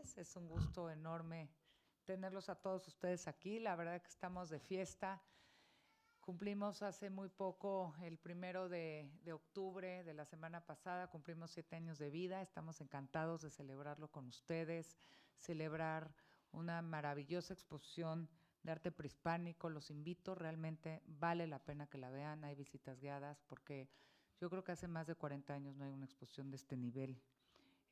noches. Es un gusto enorme tenerlos a todos ustedes aquí. La verdad que estamos de fiesta. Cumplimos hace muy poco, el 1 de octubre de la semana pasada, cumplimos 7 años de vida. Estamos encantados de celebrarlo con ustedes, celebrar una maravillosa exposición de arte prehispánico. Los invito, realmente vale la pena que la vean. Hay visitas guiadas porque yo creo que hace más de 40 años no hay una exposición de este nivel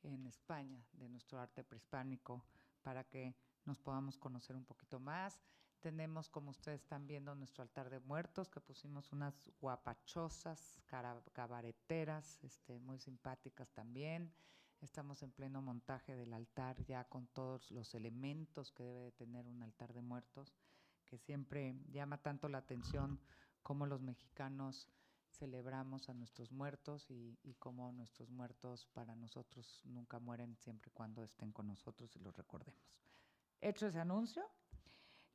en España de nuestro arte prehispánico, para que nos podamos conocer un poquito más. Tenemos, como ustedes están viendo, nuestro altar de muertos, que pusimos unas guapachosas, cabareteras, muy simpáticas también. Estamos en pleno montaje del altar, ya con todos los elementos que debe de tener un altar de muertos, que siempre llama tanto la atención como los mexicanos celebramos a nuestros muertos y cómo nuestros muertos para nosotros nunca mueren, siempre y cuando estén con nosotros y los recordemos. Hecho ese anuncio,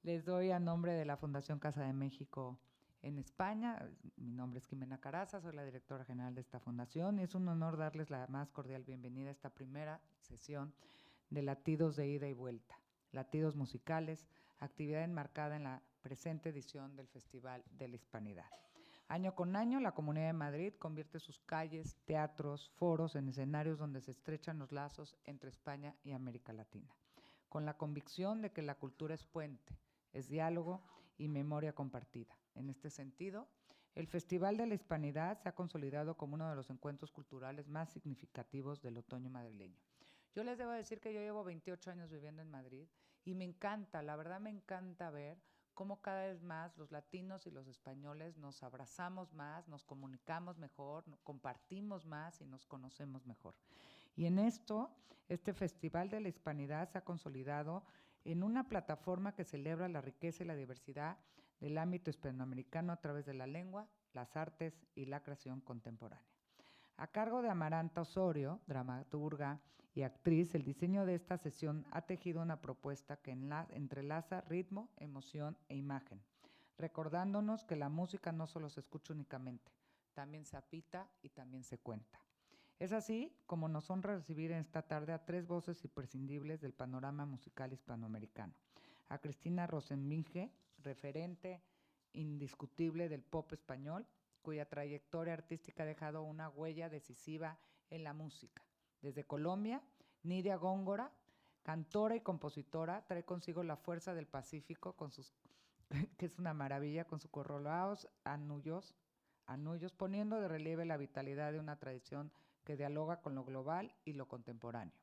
les doy a nombre de la Fundación Casa de México en España. Mi nombre es Jimena Caraza, soy la directora general de esta fundación y es un honor darles la más cordial bienvenida a esta primera sesión de Latidos de Ida y Vuelta, Latidos Musicales, actividad enmarcada en la presente edición del Festival de la Hispanidad. Año con año, la Comunidad de Madrid convierte sus calles, teatros, foros en escenarios donde se estrechan los lazos entre España y América Latina, con la convicción de que la cultura es puente, es diálogo y memoria compartida. En este sentido, el Festival de la Hispanidad se ha consolidado como uno de los encuentros culturales más significativos del otoño madrileño. Yo les debo decir que yo llevo 28 años viviendo en Madrid y me encanta, la verdad me encanta ver cómo cada vez más los latinos y los españoles nos abrazamos más, nos comunicamos mejor, compartimos más y nos conocemos mejor. Y en esto, este Festival de la Hispanidad se ha consolidado en una plataforma que celebra la riqueza y la diversidad del ámbito hispanoamericano a través de la lengua, las artes y la creación contemporánea. A cargo de Amaranta Osorio, dramaturga y actriz, el diseño de esta sesión ha tejido una propuesta que entrelaza ritmo, emoción e imagen, recordándonos que la música no solo se escucha únicamente, también se apita y también se cuenta. Es así como nos honra recibir en esta tarde a 3 voces imprescindibles del panorama musical hispanoamericano. A Cristina Rosenvinge, referente indiscutible del pop español, cuya trayectoria artística ha dejado una huella decisiva en la música. Desde Colombia, Nidia Góngora, cantora y compositora, trae consigo la fuerza del Pacífico, que es una maravilla, con su corrolaos anullos, poniendo de relieve la vitalidad de una tradición que dialoga con lo global y lo contemporáneo.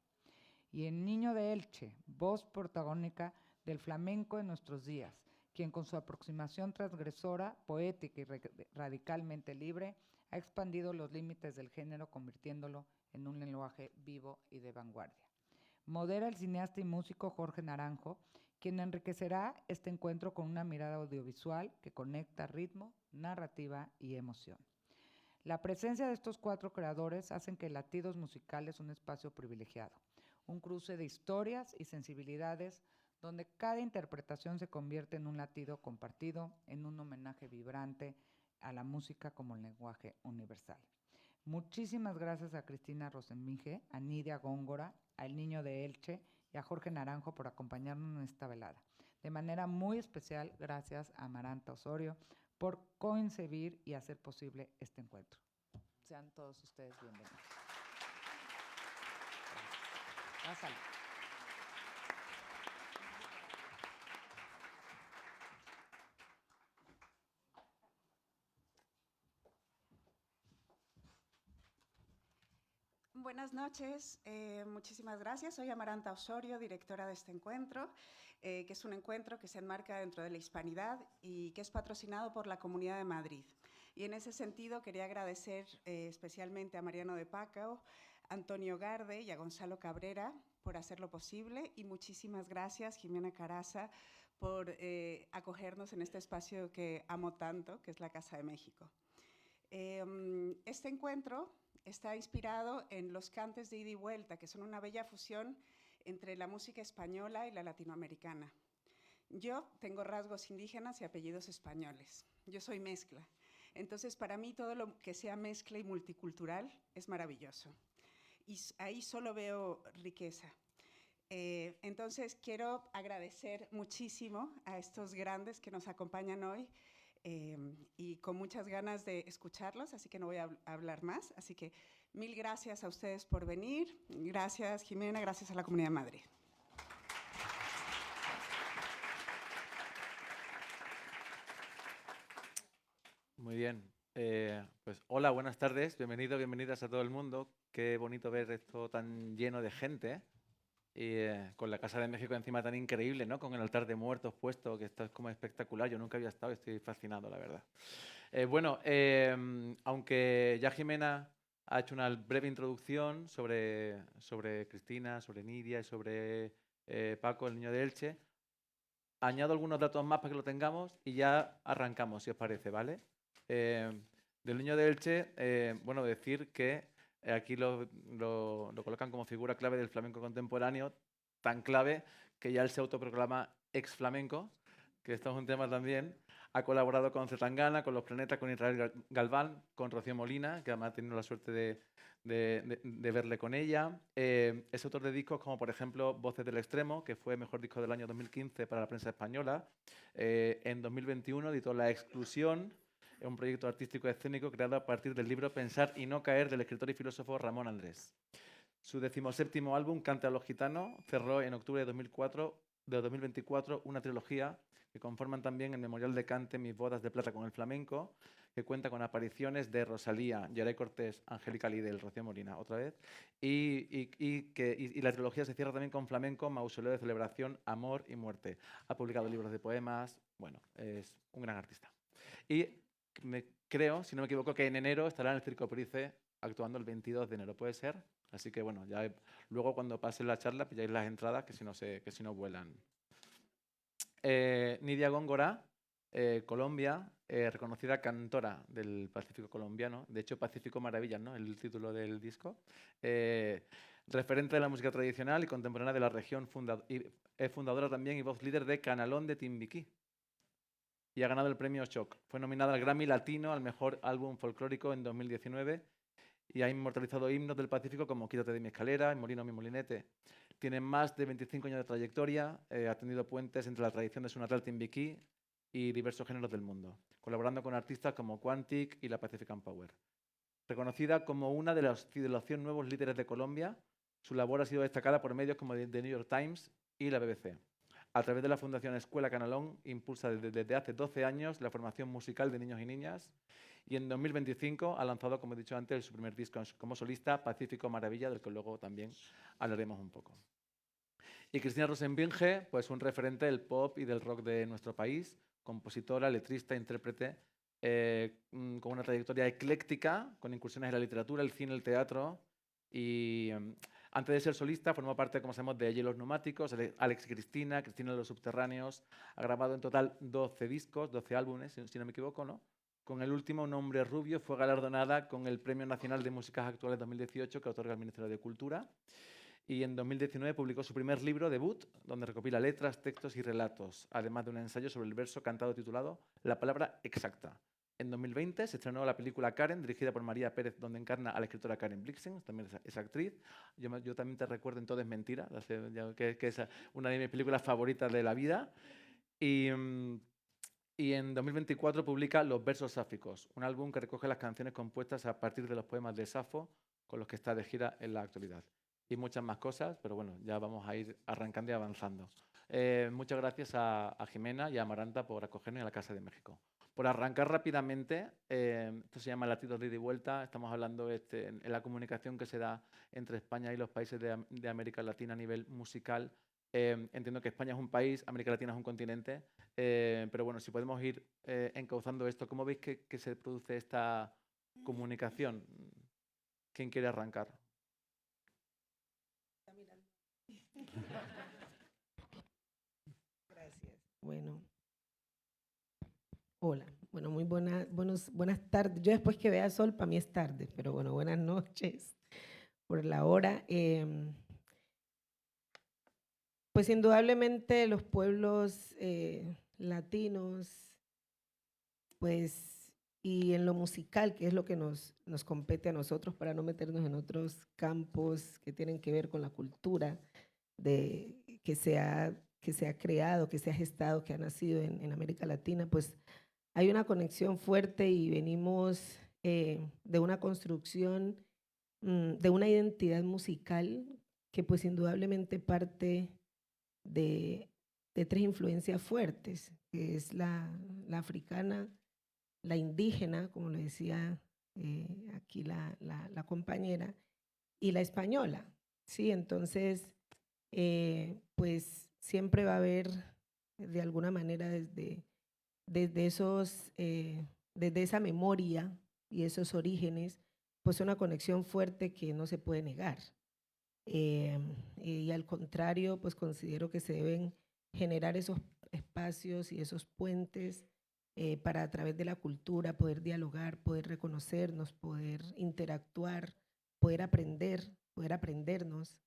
Y el Niño de Elche, voz protagónica del flamenco en nuestros días, quien con su aproximación transgresora, poética y radicalmente libre, ha expandido los límites del género, convirtiéndolo en un lenguaje vivo y de vanguardia. Modera el cineasta y músico Jorge Naranjo, quien enriquecerá este encuentro con una mirada audiovisual que conecta ritmo, narrativa y emoción. La presencia de estos 4 creadores hacen que Latidos Musicales un espacio privilegiado, un cruce de historias y sensibilidades donde cada interpretación se convierte en un latido compartido, en un homenaje vibrante a la música como lenguaje universal. Muchísimas gracias a Cristina Rosenvinge, a Nidia Góngora, al Niño de Elche y a Jorge Naranjo por acompañarnos en esta velada. De manera muy especial, gracias a Amaranta Osorio por concebir y hacer posible este encuentro. Sean todos ustedes bienvenidos. Pásale. Buenas noches, muchísimas gracias. Soy Amaranta Osorio, directora de este encuentro, que es un encuentro que se enmarca dentro de la Hispanidad y que es patrocinado por la Comunidad de Madrid. Y en ese sentido quería agradecer especialmente a Mariano de Pacao, a Antonio Garde y a Gonzalo Cabrera por hacerlo posible, y muchísimas gracias, Jimena Caraza, por acogernos en este espacio que amo tanto, que es la Casa de México. Este encuentro está inspirado en los cantes de ida y vuelta, que son una bella fusión entre la música española y la latinoamericana. Yo tengo rasgos indígenas y apellidos españoles. Yo soy mezcla. Entonces, para mí, todo lo que sea mezcla y multicultural es maravilloso. Y ahí solo veo riqueza. Entonces, quiero agradecer muchísimo a estos grandes que nos acompañan hoy y con muchas ganas de escucharlos, así que no voy a hablar más. Así que mil gracias a ustedes por venir. Gracias, Jimena, gracias a la Comunidad de Madrid. Muy bien. Pues hola, buenas tardes. Bienvenidos, bienvenidas a todo el mundo. Qué bonito ver esto tan lleno de gente. Y con la Casa de México encima tan increíble, ¿no? Con el altar de muertos puesto, que esto es como espectacular. Yo nunca había estado y estoy fascinado, la verdad. Bueno, aunque ya Jimena ha hecho una breve introducción sobre Cristina, sobre Nidia y sobre Paco, el niño de Elche, añado algunos datos más para que lo tengamos y ya arrancamos, si os parece, ¿vale? Del niño de Elche, bueno, decir que aquí lo colocan como figura clave del flamenco contemporáneo, tan clave que ya él se autoproclama ex flamenco, que esto es un tema también. Ha colaborado con Zetangana, con Los Planetas, con Israel Galván, con Rocío Molina, que además ha tenido la suerte de verle con ella. Es autor de discos como, por ejemplo, Voces del Extremo, que fue mejor disco del año 2015 para la prensa española. En 2021 editó La Exclusión, un proyecto artístico escénico creado a partir del libro Pensar y no caer del escritor y filósofo Ramón Andrés. Su 17º álbum, Cante a los Gitanos, cerró en octubre de 2024 una trilogía que conforman también el Memorial de Cante Mis bodas de plata con el flamenco, que cuenta con apariciones de Rosalía, Yaray Cortés, Angélica Lidl, Rocío Molina, otra vez, y la trilogía se cierra también con flamenco, Mausoleo de Celebración, Amor y Muerte. Ha publicado libros de poemas, bueno, es un gran artista. Y creo, si no me equivoco, que en enero estará en el Circo Price actuando el 22 de enero, ¿puede ser? Así que bueno, ya luego cuando pase la charla pilláis las entradas que si no vuelan. Nidia Góngora, Colombia, reconocida cantora del Pacífico colombiano, de hecho Pacífico Maravillas, ¿no? El título del disco. Referente de la música tradicional y contemporánea de la región, es fundadora también y voz líder de Canalón de Timbiquí. Y ha ganado el premio Shock. Fue nominada al Grammy Latino al mejor álbum folclórico en 2019 y ha inmortalizado himnos del Pacífico como Quítate de mi escalera, Molino mi molinete. Tiene más de 25 años de trayectoria, ha tendido puentes entre la tradición de su natal Timbiquí y diversos géneros del mundo, colaborando con artistas como Quantic y la Pacific Power. Reconocida como una de los 100 nuevos líderes de Colombia, su labor ha sido destacada por medios como The New York Times y la BBC. A través de la Fundación Escuela Canalón, impulsa desde hace 12 años la formación musical de niños y niñas y en 2025 ha lanzado, como he dicho antes, su primer disco como solista, Pacífico Maravilla, del que luego también hablaremos un poco. Y Cristina Rosenbinge, pues un referente del pop y del rock de nuestro país, compositora, letrista, intérprete, con una trayectoria ecléctica, con incursiones en la literatura, el cine, el teatro y... antes de ser solista, formó parte, como sabemos, de Hielos Neumáticos, Alex Cristina, Cristina de los Subterráneos. Ha grabado en total 12 discos, 12 álbumes, si no me equivoco, ¿no? Con el último, Un hombre rubio, fue galardonada con el Premio Nacional de Músicas Actuales 2018 que otorga el Ministerio de Cultura. Y en 2019 publicó su primer libro, debut, donde recopila letras, textos y relatos, además de un ensayo sobre el verso cantado titulado La palabra exacta. En 2020 se estrenó la película Karen, dirigida por María Pérez, donde encarna a la escritora Karen Blixen, también es actriz. Yo también te recuerdo en Todo es mentira, que es una de mis películas favoritas de la vida. Y en 2024 publica Los versos sáficos, un álbum que recoge las canciones compuestas a partir de los poemas de Safo, con los que está de gira en la actualidad. Y muchas más cosas, pero bueno, ya vamos a ir arrancando y avanzando. Muchas gracias a Jimena y a Amaranta por acogernos en la Casa de México. Por arrancar rápidamente, esto se llama Latidos de ida y vuelta. Estamos hablando en la comunicación que se da entre España y los países de América Latina a nivel musical. Entiendo que España es un país, América Latina es un continente, pero bueno, si podemos ir encauzando esto, ¿cómo veis que se produce esta comunicación? ¿Quién quiere arrancar? Gracias. Bueno, hola. Bueno, muy buenas tardes. Yo después que vea sol, para mí es tarde, pero bueno, buenas noches por la hora. Pues indudablemente los pueblos latinos, pues, y en lo musical, que es lo que nos compete a nosotros para no meternos en otros campos que tienen que ver con la cultura, que que se ha creado, que se ha gestado, que ha nacido en América Latina, pues hay una conexión fuerte y venimos de una construcción, de una identidad musical que pues indudablemente parte de 3 influencias fuertes, que es la africana, la indígena, como lo decía aquí la compañera, y la española, ¿sí? Entonces, pues siempre va a haber, de alguna manera, desde esa memoria y esos orígenes, pues una conexión fuerte que no se puede negar. Y al contrario, pues considero que se deben generar esos espacios y esos puentes para a través de la cultura poder dialogar, poder reconocernos, poder interactuar, poder aprender, poder aprendernos,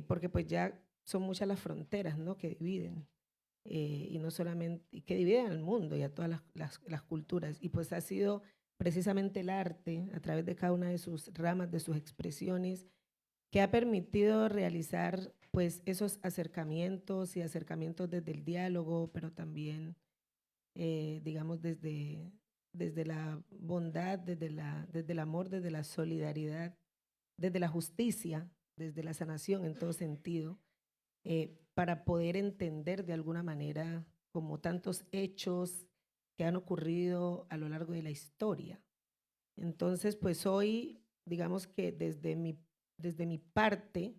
porque pues ya son muchas las fronteras, ¿no?, que dividen, y no solamente, y que dividen al mundo y a todas las culturas, y pues ha sido precisamente el arte, a través de cada una de sus ramas, de sus expresiones, que ha permitido realizar pues esos acercamientos y acercamientos desde el diálogo, pero también, digamos, desde la bondad, desde el amor, desde la solidaridad, desde la justicia, desde la sanación en todo sentido, para poder entender de alguna manera como tantos hechos que han ocurrido a lo largo de la historia. Entonces, pues hoy, digamos que desde mi parte,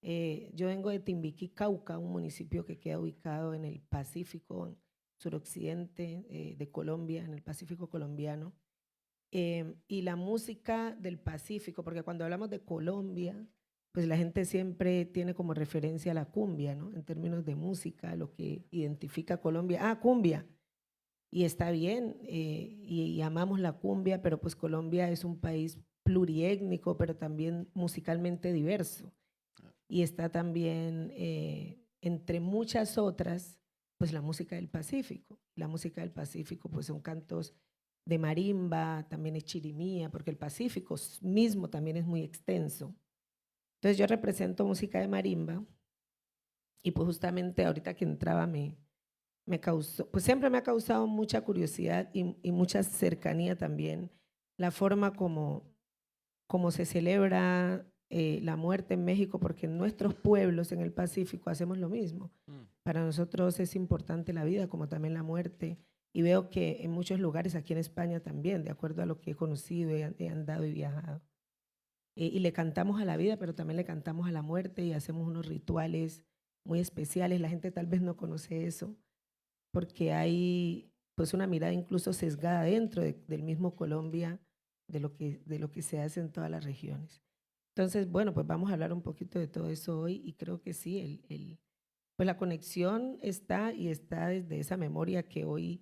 yo vengo de Timbiquí, Cauca, un municipio que queda ubicado en el Pacífico, en suroccidente de Colombia, en el Pacífico colombiano. Y la música del Pacífico, porque cuando hablamos de Colombia, pues la gente siempre tiene como referencia la cumbia, ¿no? En términos de música, lo que identifica a Colombia. Ah, cumbia. Y está bien, y amamos la cumbia, pero pues Colombia es un país pluriétnico, pero también musicalmente diverso. Y está también, entre muchas otras, pues la música del Pacífico. La música del Pacífico pues son cantos de marimba, también es chirimía, porque el Pacífico mismo también es muy extenso. Entonces yo represento música de marimba y pues justamente ahorita que entraba me causó, pues siempre me ha causado mucha curiosidad y mucha cercanía también la forma como se celebra la muerte en México, porque en nuestros pueblos en el Pacífico hacemos lo mismo. Para nosotros es importante la vida como también la muerte, y veo que en muchos lugares aquí en España también, de acuerdo a lo que he conocido, he andado y viajado. Y le cantamos a la vida, pero también le cantamos a la muerte y hacemos unos rituales muy especiales. La gente tal vez no conoce eso, porque hay pues una mirada incluso sesgada dentro del mismo Colombia de lo que se hace en todas las regiones. Entonces, bueno, pues vamos a hablar un poquito de todo eso hoy y creo que sí, pues la conexión está y está desde esa memoria que hoy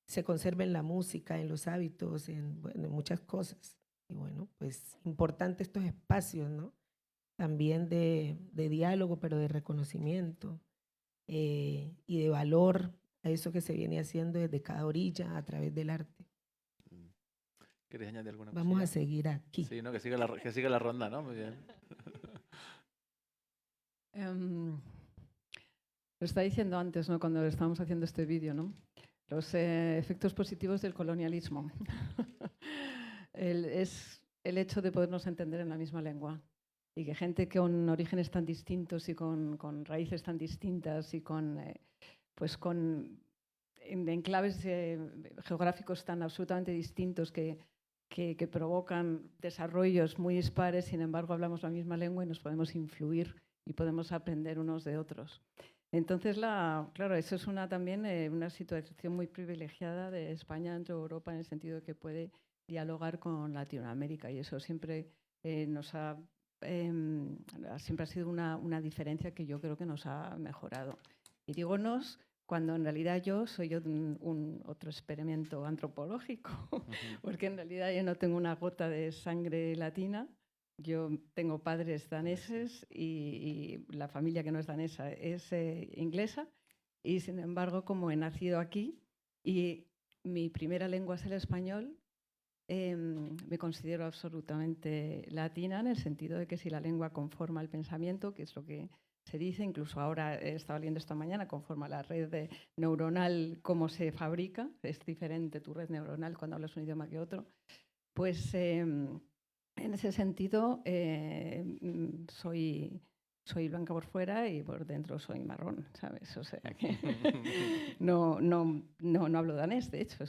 se conserva en la música, en los hábitos, bueno, en muchas cosas. Y bueno, pues importante estos espacios, ¿no? También de diálogo, pero de reconocimiento y de valor a eso que se viene haciendo desde cada orilla a través del arte. ¿Quieres añadir alguna cosa? Vamos a seguir aquí. Sí, ¿no? Que siga la ronda, ¿no? Muy bien. Lo estaba diciendo antes, ¿no?, cuando estábamos haciendo este vídeo, ¿no?, los efectos positivos del colonialismo. Es el hecho de podernos entender en la misma lengua y que gente con orígenes tan distintos y con raíces tan distintas y pues con enclaves geográficos tan absolutamente distintos que provocan desarrollos muy dispares, sin embargo hablamos la misma lengua y nos podemos influir y podemos aprender unos de otros. Entonces, claro, eso es también una situación muy privilegiada de España dentro de Europa, en el sentido de que puede dialogar con Latinoamérica, y eso siempre siempre ha sido una diferencia que yo creo que nos ha mejorado. Y digo nos, cuando en realidad yo soy otro experimento antropológico, porque en realidad yo no tengo una gota de sangre latina. Yo tengo padres daneses y la familia que no es danesa es inglesa, y sin embargo, como he nacido aquí y mi primera lengua es el español, me considero absolutamente latina, en el sentido de que si la lengua conforma el pensamiento, que es lo que se dice, incluso ahora estaba leyendo esta mañana, conforme a la neuronal, cómo se fabrica, es diferente tu red neuronal cuando hablas un idioma que otro, pues en ese sentido soy blanca por fuera y por dentro soy marrón, ¿sabes? O sea que no hablo danés, de hecho,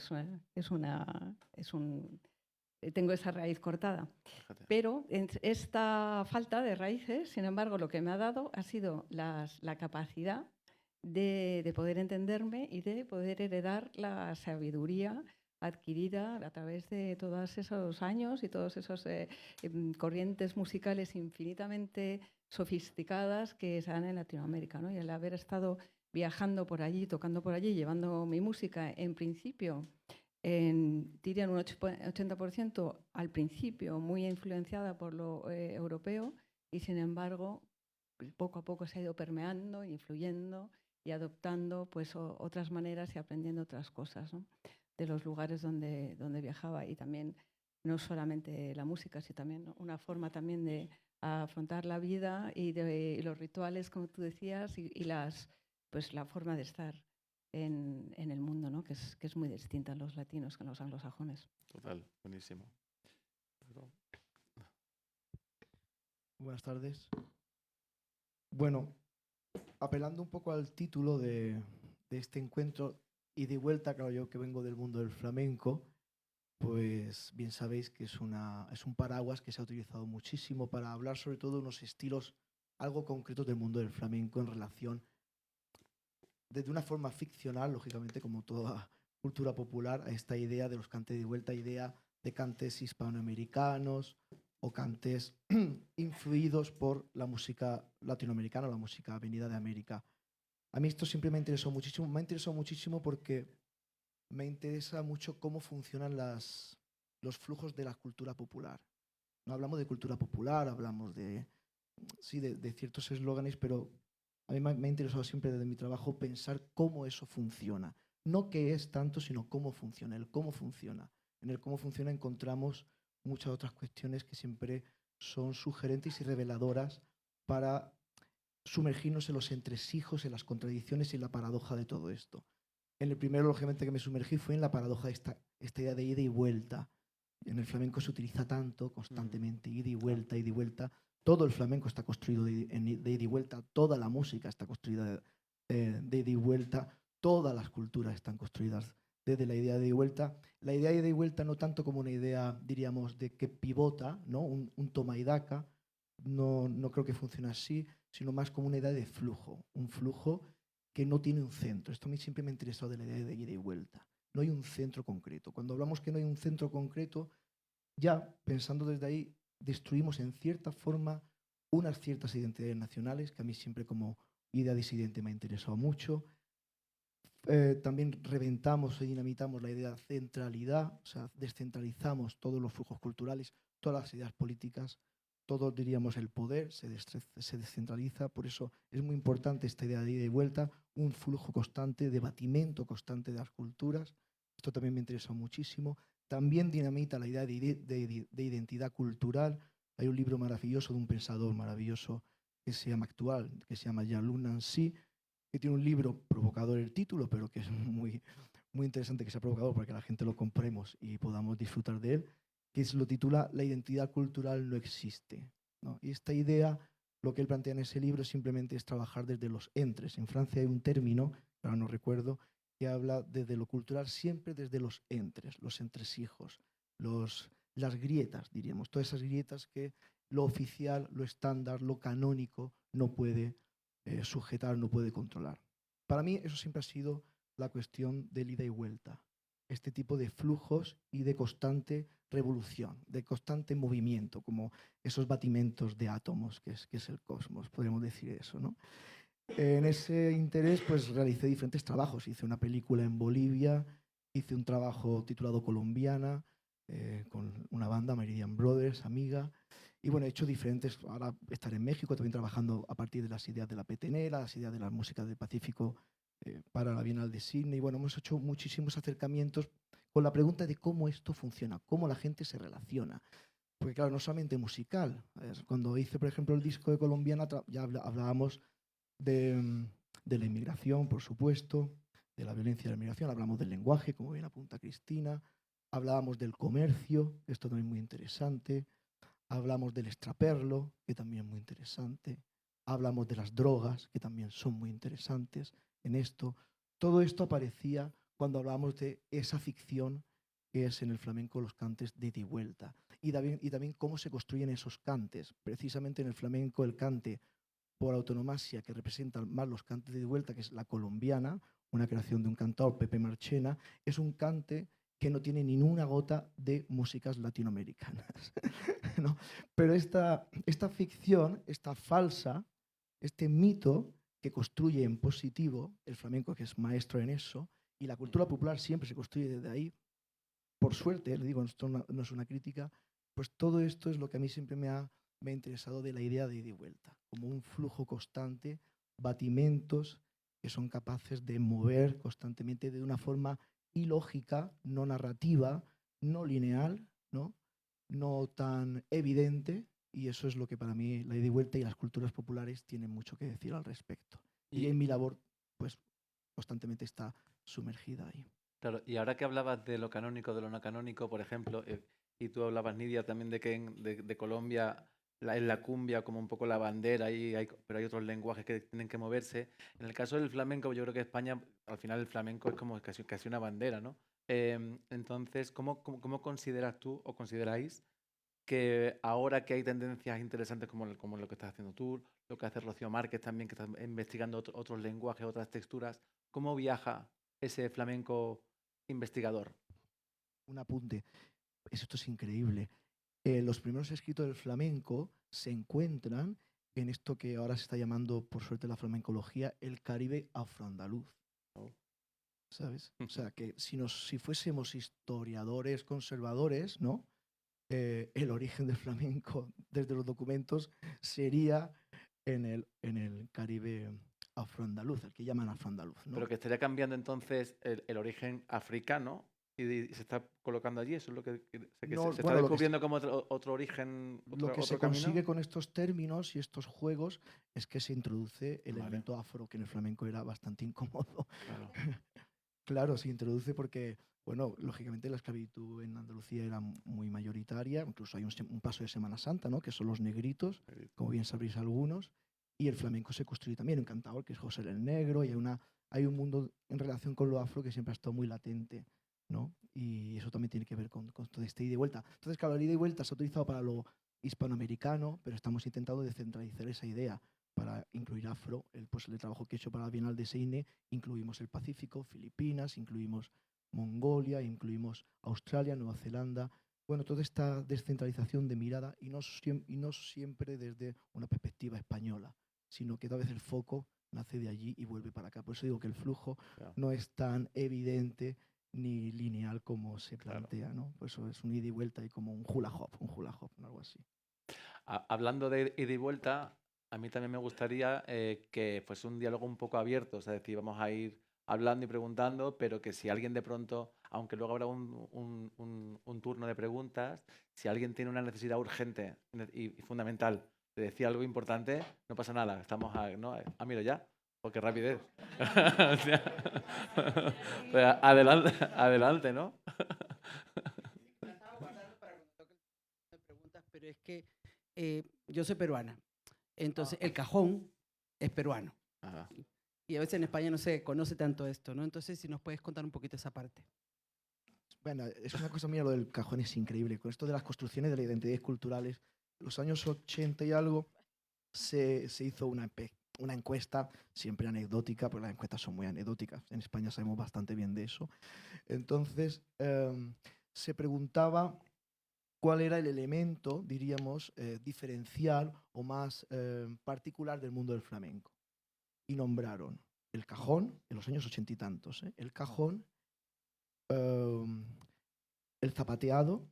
tengo esa raíz cortada. Fíjate. Pero esta falta de raíces, sin embargo, lo que me ha dado ha sido la capacidad de poder entenderme y de poder heredar la sabiduría adquirida a través de todos esos años y todas esas corrientes musicales infinitamente sofisticadas que se dan en Latinoamérica, ¿no? Y el haber estado viajando por allí, tocando por allí, llevando mi música, en principio, diría un 80% al principio muy influenciada por lo europeo y, sin embargo, poco a poco se ha ido permeando, influyendo y adoptando pues, otras maneras y aprendiendo otras cosas, ¿no? De los lugares donde viajaba, y también no solamente la música, sino también una forma también de afrontar la vida y los rituales, como tú decías, y pues la forma de estar en el mundo, ¿no? que es muy distinta en los latinos que en los anglosajones. Total, buenísimo. Buenas tardes. Bueno, apelando un poco al título de este encuentro, y de vuelta, claro, yo que vengo del mundo del flamenco, pues bien sabéis que es un paraguas que se ha utilizado muchísimo para hablar sobre todo de unos estilos algo concretos del mundo del flamenco en relación, desde una forma ficcional, lógicamente, como toda cultura popular, a esta idea de los cantes de vuelta, idea de cantes hispanoamericanos o cantes influidos por la música latinoamericana, la música venida de América. A mí esto siempre me interesó muchísimo porque me interesa mucho cómo funcionan los flujos de la cultura popular. No hablamos de cultura popular, hablamos de ciertos eslóganes, pero a mí me ha interesado siempre desde mi trabajo pensar cómo eso funciona. No qué es tanto, sino cómo funciona, el cómo funciona. En el cómo funciona encontramos muchas otras cuestiones que siempre son sugerentes y reveladoras para sumergirnos en los entresijos, en las contradicciones y en la paradoja de todo esto. En el primero, lógicamente, que me sumergí fue en la paradoja de esta idea de ida y vuelta. En el flamenco se utiliza tanto, constantemente, ida y vuelta, ida y vuelta. Todo el flamenco está construido de ida y vuelta, toda la música está construida de ida y vuelta, todas las culturas están construidas desde la idea de ida y vuelta. La idea de ida y vuelta no tanto como una idea, diríamos, de que pivota, ¿no? un toma y daca, no creo que funcione así, sino más como una idea de flujo, un flujo que no tiene un centro. Esto a mí siempre me ha interesado de la idea de ida y vuelta. No hay un centro concreto. Cuando hablamos que no hay un centro concreto, ya pensando desde ahí, destruimos en cierta forma unas ciertas identidades nacionales, que a mí siempre como idea disidente me ha interesado mucho. También reventamos y dinamitamos la idea de centralidad, o sea, descentralizamos todos los flujos culturales, todas las ideas políticas, todos diríamos el poder se descentraliza. Por eso es muy importante esta idea de ida y vuelta, un flujo constante, debatimiento constante de las culturas. Esto también me interesa muchísimo. También dinamita la idea de identidad cultural. Hay un libro maravilloso de un pensador maravilloso que se llama actual, que se llama Jean-Luc Nancy, que tiene un libro provocador el título, pero que es muy, muy interesante que sea provocador para que la gente lo compremos y podamos disfrutar de él, que lo titula La identidad cultural no existe, ¿no? Y esta idea, lo que él plantea en ese libro simplemente es trabajar desde los entres. En Francia hay un término, ahora no recuerdo, que habla desde lo cultural siempre desde los entres, los entresijos, las grietas, diríamos, todas esas grietas que lo oficial, lo estándar, lo canónico no puede sujetar, no puede controlar. Para mí eso siempre ha sido la cuestión del ida y vuelta, este tipo de flujos y de constante revolución, de constante movimiento, como esos batimentos de átomos que es el cosmos, podríamos decir eso, ¿no? En ese interés pues realicé diferentes trabajos, hice una película en Bolivia, hice un trabajo titulado Colombiana, con una banda, Meridian Brothers, amiga, y bueno, he hecho diferentes, ahora estaré en México también trabajando a partir de las ideas de la petenera, las ideas de la música del Pacífico para la Bienal de Sydney. Bueno, hemos hecho muchísimos acercamientos con la pregunta de cómo esto funciona, cómo la gente se relaciona. Porque claro, no solamente musical. Cuando hice, por ejemplo, el disco de Colombiana, ya hablábamos de la inmigración, por supuesto, de la violencia de la inmigración, hablamos del lenguaje, como bien apunta Cristina, hablábamos del comercio, esto también es muy interesante, hablamos del extraperlo, que también es muy interesante, hablamos de las drogas, que también son muy interesantes en esto. Todo esto aparecía cuando hablábamos de esa ficción que es en el flamenco los cantes de ida y vuelta. Y también cómo se construyen esos cantes. Precisamente en el flamenco el cante por autonomasia que representa más los cantes de ida y vuelta, que es la colombiana, una creación de un cantor, Pepe Marchena, es un cante que no tiene ni una gota de músicas latinoamericanas. ¿No? Pero esta ficción, esta falsa, este mito que construye en positivo el flamenco, que es maestro en eso, y la cultura popular siempre se construye desde ahí, por suerte, le digo, esto no es una crítica, pues todo esto es lo que a mí siempre me ha interesado de la idea de ida y vuelta, como un flujo constante, batimentos que son capaces de mover constantemente de una forma ilógica, no narrativa, no lineal, no tan evidente, y eso es lo que para mí la ida y vuelta y las culturas populares tienen mucho que decir al respecto. Y en mi labor, pues constantemente está sumergida ahí. Claro, y ahora que hablabas de lo canónico, de lo no canónico, por ejemplo, y tú hablabas, Nidia, también de que de Colombia es la cumbia como un poco la bandera, pero hay otros lenguajes que tienen que moverse. En el caso del flamenco, yo creo que España, al final el flamenco es como casi una bandera, ¿no? Entonces, ¿cómo consideras tú o consideráis que ahora que hay tendencias interesantes como lo que estás haciendo tú, lo que hace Rocío Márquez también, que está investigando otros lenguajes, otras texturas, cómo viaja ese flamenco investigador? Un apunte, esto es increíble. Los primeros escritos del flamenco se encuentran en esto que ahora se está llamando, por suerte, la flamencología, el Caribe afroandaluz. ¿Sabes? O sea, que si fuésemos historiadores conservadores, ¿no? El origen del flamenco desde los documentos sería en el Caribe afroandaluz, el que llaman afroandaluz, ¿no? Pero que estaría cambiando entonces el origen africano y se está colocando allí. Eso es lo que No, se está bueno, descubriendo como otro origen, lo que otro se camino. consigue con estos términos y estos juegos es que se introduce el Vale. elemento afro, que en el flamenco era bastante incómodo. Claro. Claro, se introduce porque, bueno, lógicamente la esclavitud en Andalucía era muy mayoritaria, incluso hay un paso de Semana Santa, ¿no? Que son los negritos, como bien sabréis algunos, y el flamenco se construye también, un cantador que es José el Negro, y hay un mundo en relación con lo afro que siempre ha estado muy latente, ¿no? Y eso también tiene que ver con todo este ida y vuelta. Entonces, claro, el ida y vuelta se ha utilizado para lo hispanoamericano, pero estamos intentando descentralizar esa idea para incluir afro. El trabajo que he hecho para la Bienal de Seine, incluimos el Pacífico, Filipinas, incluimos Mongolia, incluimos Australia, Nueva Zelanda. Bueno, toda esta descentralización de mirada y no siempre desde una perspectiva española, sino que tal vez el foco nace de allí y vuelve para acá. Por eso digo que el flujo no es tan evidente ni lineal como se plantea, ¿no? Por eso es un ida y vuelta y como un hula hop, algo así. Hablando de ida y vuelta, a mí también me gustaría que fuese un diálogo un poco abierto, es decir, vamos a ir hablando y preguntando, pero que si alguien de pronto, aunque luego habrá un turno de preguntas, si alguien tiene una necesidad urgente y fundamental de decir algo importante, no pasa nada, estamos mira ya, porque rapidez. Pues adelante, ¿no? Pero es que yo soy peruana, entonces el cajón es peruano. Ajá. Y a veces en España no se conoce tanto esto, ¿no? Entonces, si nos puedes contar un poquito esa parte. Bueno, es una cosa mía, lo del cajón es increíble. Con esto de las construcciones de las identidades culturales, en los años 80 y algo, se hizo una encuesta, siempre anecdótica, porque las encuestas son muy anecdóticas. En España sabemos bastante bien de eso. Entonces, se preguntaba cuál era el elemento, diríamos, diferencial o más particular del mundo del flamenco. Y nombraron el cajón, en los años 80 y tantos, el cajón, el zapateado,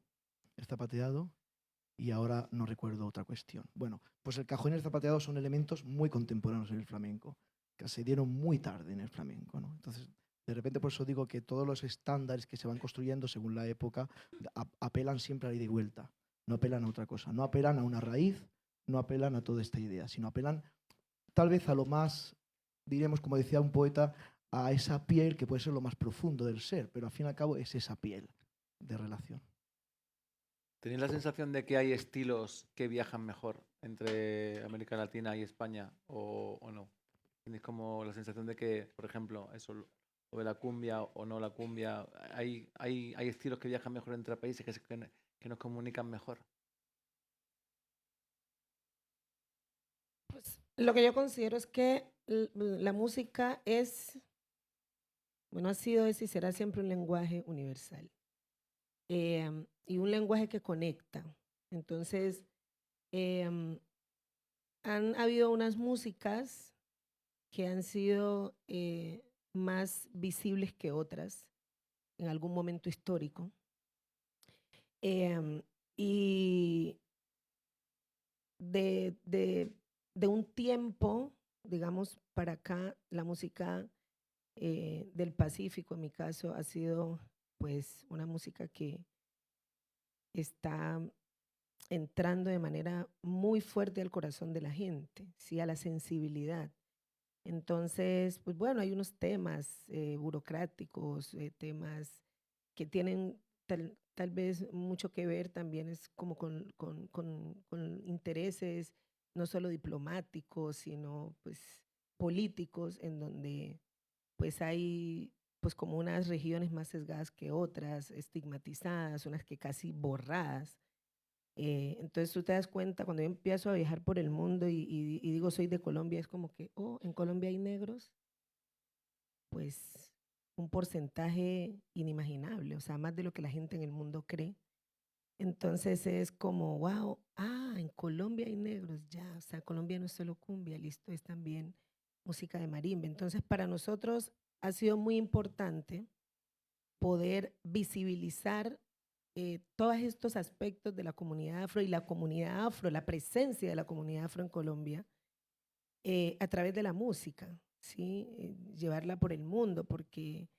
y ahora no recuerdo otra cuestión. Bueno, pues el cajón y el zapateado son elementos muy contemporáneos en el flamenco, que se dieron muy tarde en el flamenco, ¿no? Entonces, de repente, por eso digo que todos los estándares que se van construyendo según la época apelan siempre a la ida y vuelta, no apelan a otra cosa, no apelan a una raíz, no apelan a toda esta idea, sino apelan tal vez a lo más diremos, como decía un poeta, a esa piel que puede ser lo más profundo del ser, pero al fin y al cabo es esa piel de relación. ¿Tenéis la sensación de que hay estilos que viajan mejor entre América Latina y España o no? ¿Tenéis como la sensación de que, por ejemplo, eso, lo de la cumbia o no la cumbia, hay estilos que viajan mejor entre países, que nos comunican mejor? Pues lo que yo considero es que la música es, bueno, ha sido, es y será siempre un lenguaje universal. Y un lenguaje que conecta. Entonces, han habido unas músicas que han sido más visibles que otras en algún momento histórico. Y de un tiempo, digamos, para acá, la música del Pacífico, en mi caso, ha sido pues una música que está entrando de manera muy fuerte al corazón de la gente, ¿sí? A la sensibilidad. Entonces, pues bueno, hay unos temas burocráticos, temas que tienen tal vez mucho que ver también es como con intereses no solo diplomáticos, sino pues políticos, en donde pues hay pues como unas regiones más sesgadas que otras, estigmatizadas, unas que casi borradas. Entonces tú te das cuenta, cuando yo empiezo a viajar por el mundo y digo soy de Colombia, es como que, oh, en Colombia hay negros, pues un porcentaje inimaginable, o sea, más de lo que la gente en el mundo cree. Entonces es como, wow, en Colombia hay negros, ya, o sea, Colombia no es solo cumbia, listo, es también música de marimba. Entonces para nosotros ha sido muy importante poder visibilizar todos estos aspectos de la comunidad afro y la comunidad afro, la presencia de la comunidad afro en Colombia a través de la música, ¿sí? Llevarla por el mundo porque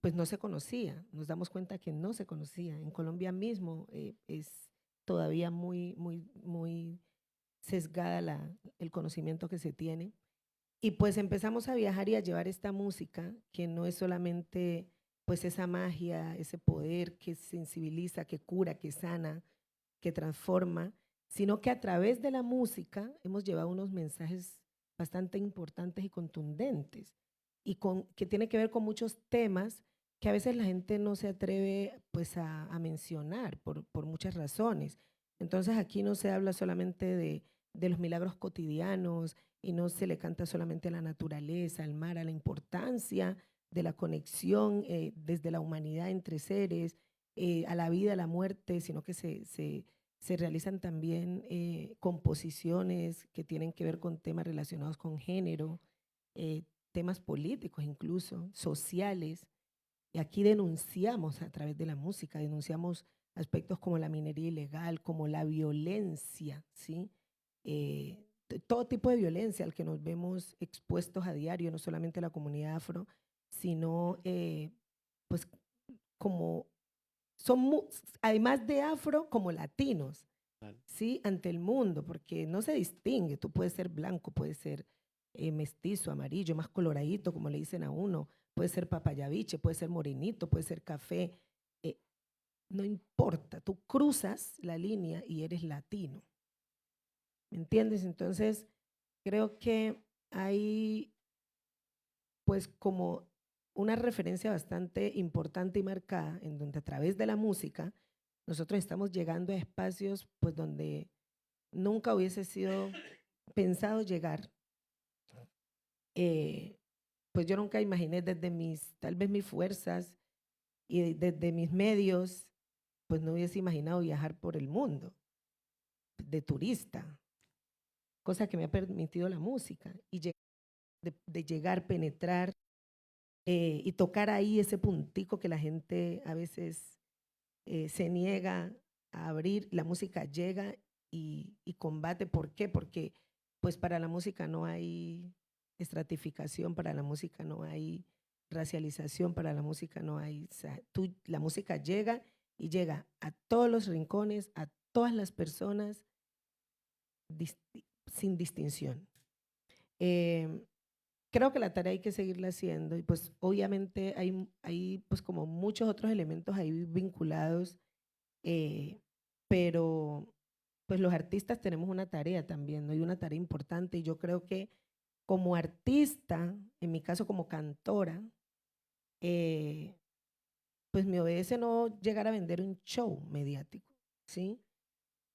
pues no se conocía, nos damos cuenta que no se conocía. En Colombia mismo es todavía muy sesgada el conocimiento que se tiene. Y pues empezamos a viajar y a llevar esta música, que no es solamente pues esa magia, ese poder que sensibiliza, que cura, que sana, que transforma, sino que a través de la música hemos llevado unos mensajes bastante importantes y contundentes, y que tiene que ver con muchos temas que a veces la gente no se atreve pues a mencionar por muchas razones. Entonces aquí no se habla solamente de los milagros cotidianos, y no se le canta solamente a la naturaleza, al mar, a la importancia de la conexión desde la humanidad entre seres, a la vida, a la muerte, sino que se realizan también composiciones que tienen que ver con temas relacionados con género, temas políticos incluso, sociales. Y aquí denunciamos a través de la música, denunciamos aspectos como la minería ilegal, como la violencia, ¿sí? Todo tipo de violencia al que nos vemos expuestos a diario, no solamente la comunidad afro, sino pues como además de afro, como latinos, Claro. ¿sí? Ante el mundo, porque no se distingue, tú puedes ser blanco, puedes ser mestizo, amarillo, más coloradito, como le dicen a uno, puede ser papayabiche, puede ser morenito, puede ser café, no importa, tú cruzas la línea y eres latino. ¿Me entiendes? Entonces, creo que hay pues como una referencia bastante importante y marcada en donde a través de la música nosotros estamos llegando a espacios pues donde nunca hubiese sido pensado llegar. Pues yo nunca imaginé desde tal vez mis fuerzas y desde mis medios, pues no hubiese imaginado viajar por el mundo de turista, cosa que me ha permitido la música y de llegar, penetrar y tocar ahí ese puntico que la gente a veces se niega a abrir. La música llega y combate. ¿Por qué? Porque pues para la música no hay estratificación, para la música no hay racialización, para la música no hay, o sea, la música llega y llega a todos los rincones, a todas las personas sin distinción. Creo que la tarea hay que seguirla haciendo y pues obviamente hay pues como muchos otros elementos ahí vinculados, pero pues los artistas tenemos una tarea también, ¿no? Y una tarea importante y yo creo que como artista, en mi caso como cantora, pues me obedece no llegar a vender un show mediático, ¿sí?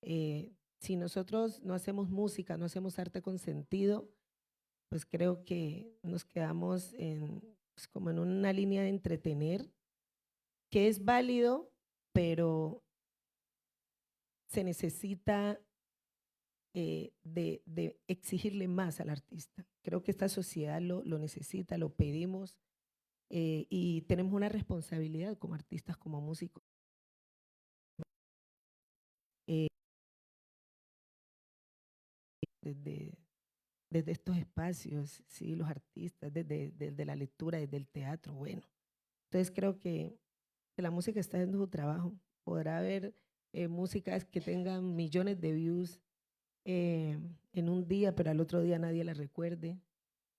Si nosotros no hacemos música, no hacemos arte con sentido, pues creo que nos quedamos pues como en una línea de entretener, que es válido, pero se necesita de exigirle más al artista. Creo que esta sociedad lo necesita, lo pedimos y tenemos una responsabilidad como artistas, como músicos. Desde, desde estos espacios, ¿sí? Los artistas, desde la lectura, desde el teatro, bueno. Entonces creo que la música está haciendo su trabajo. Podrá haber músicas que tengan millones de views en un día, pero al otro día nadie la recuerde.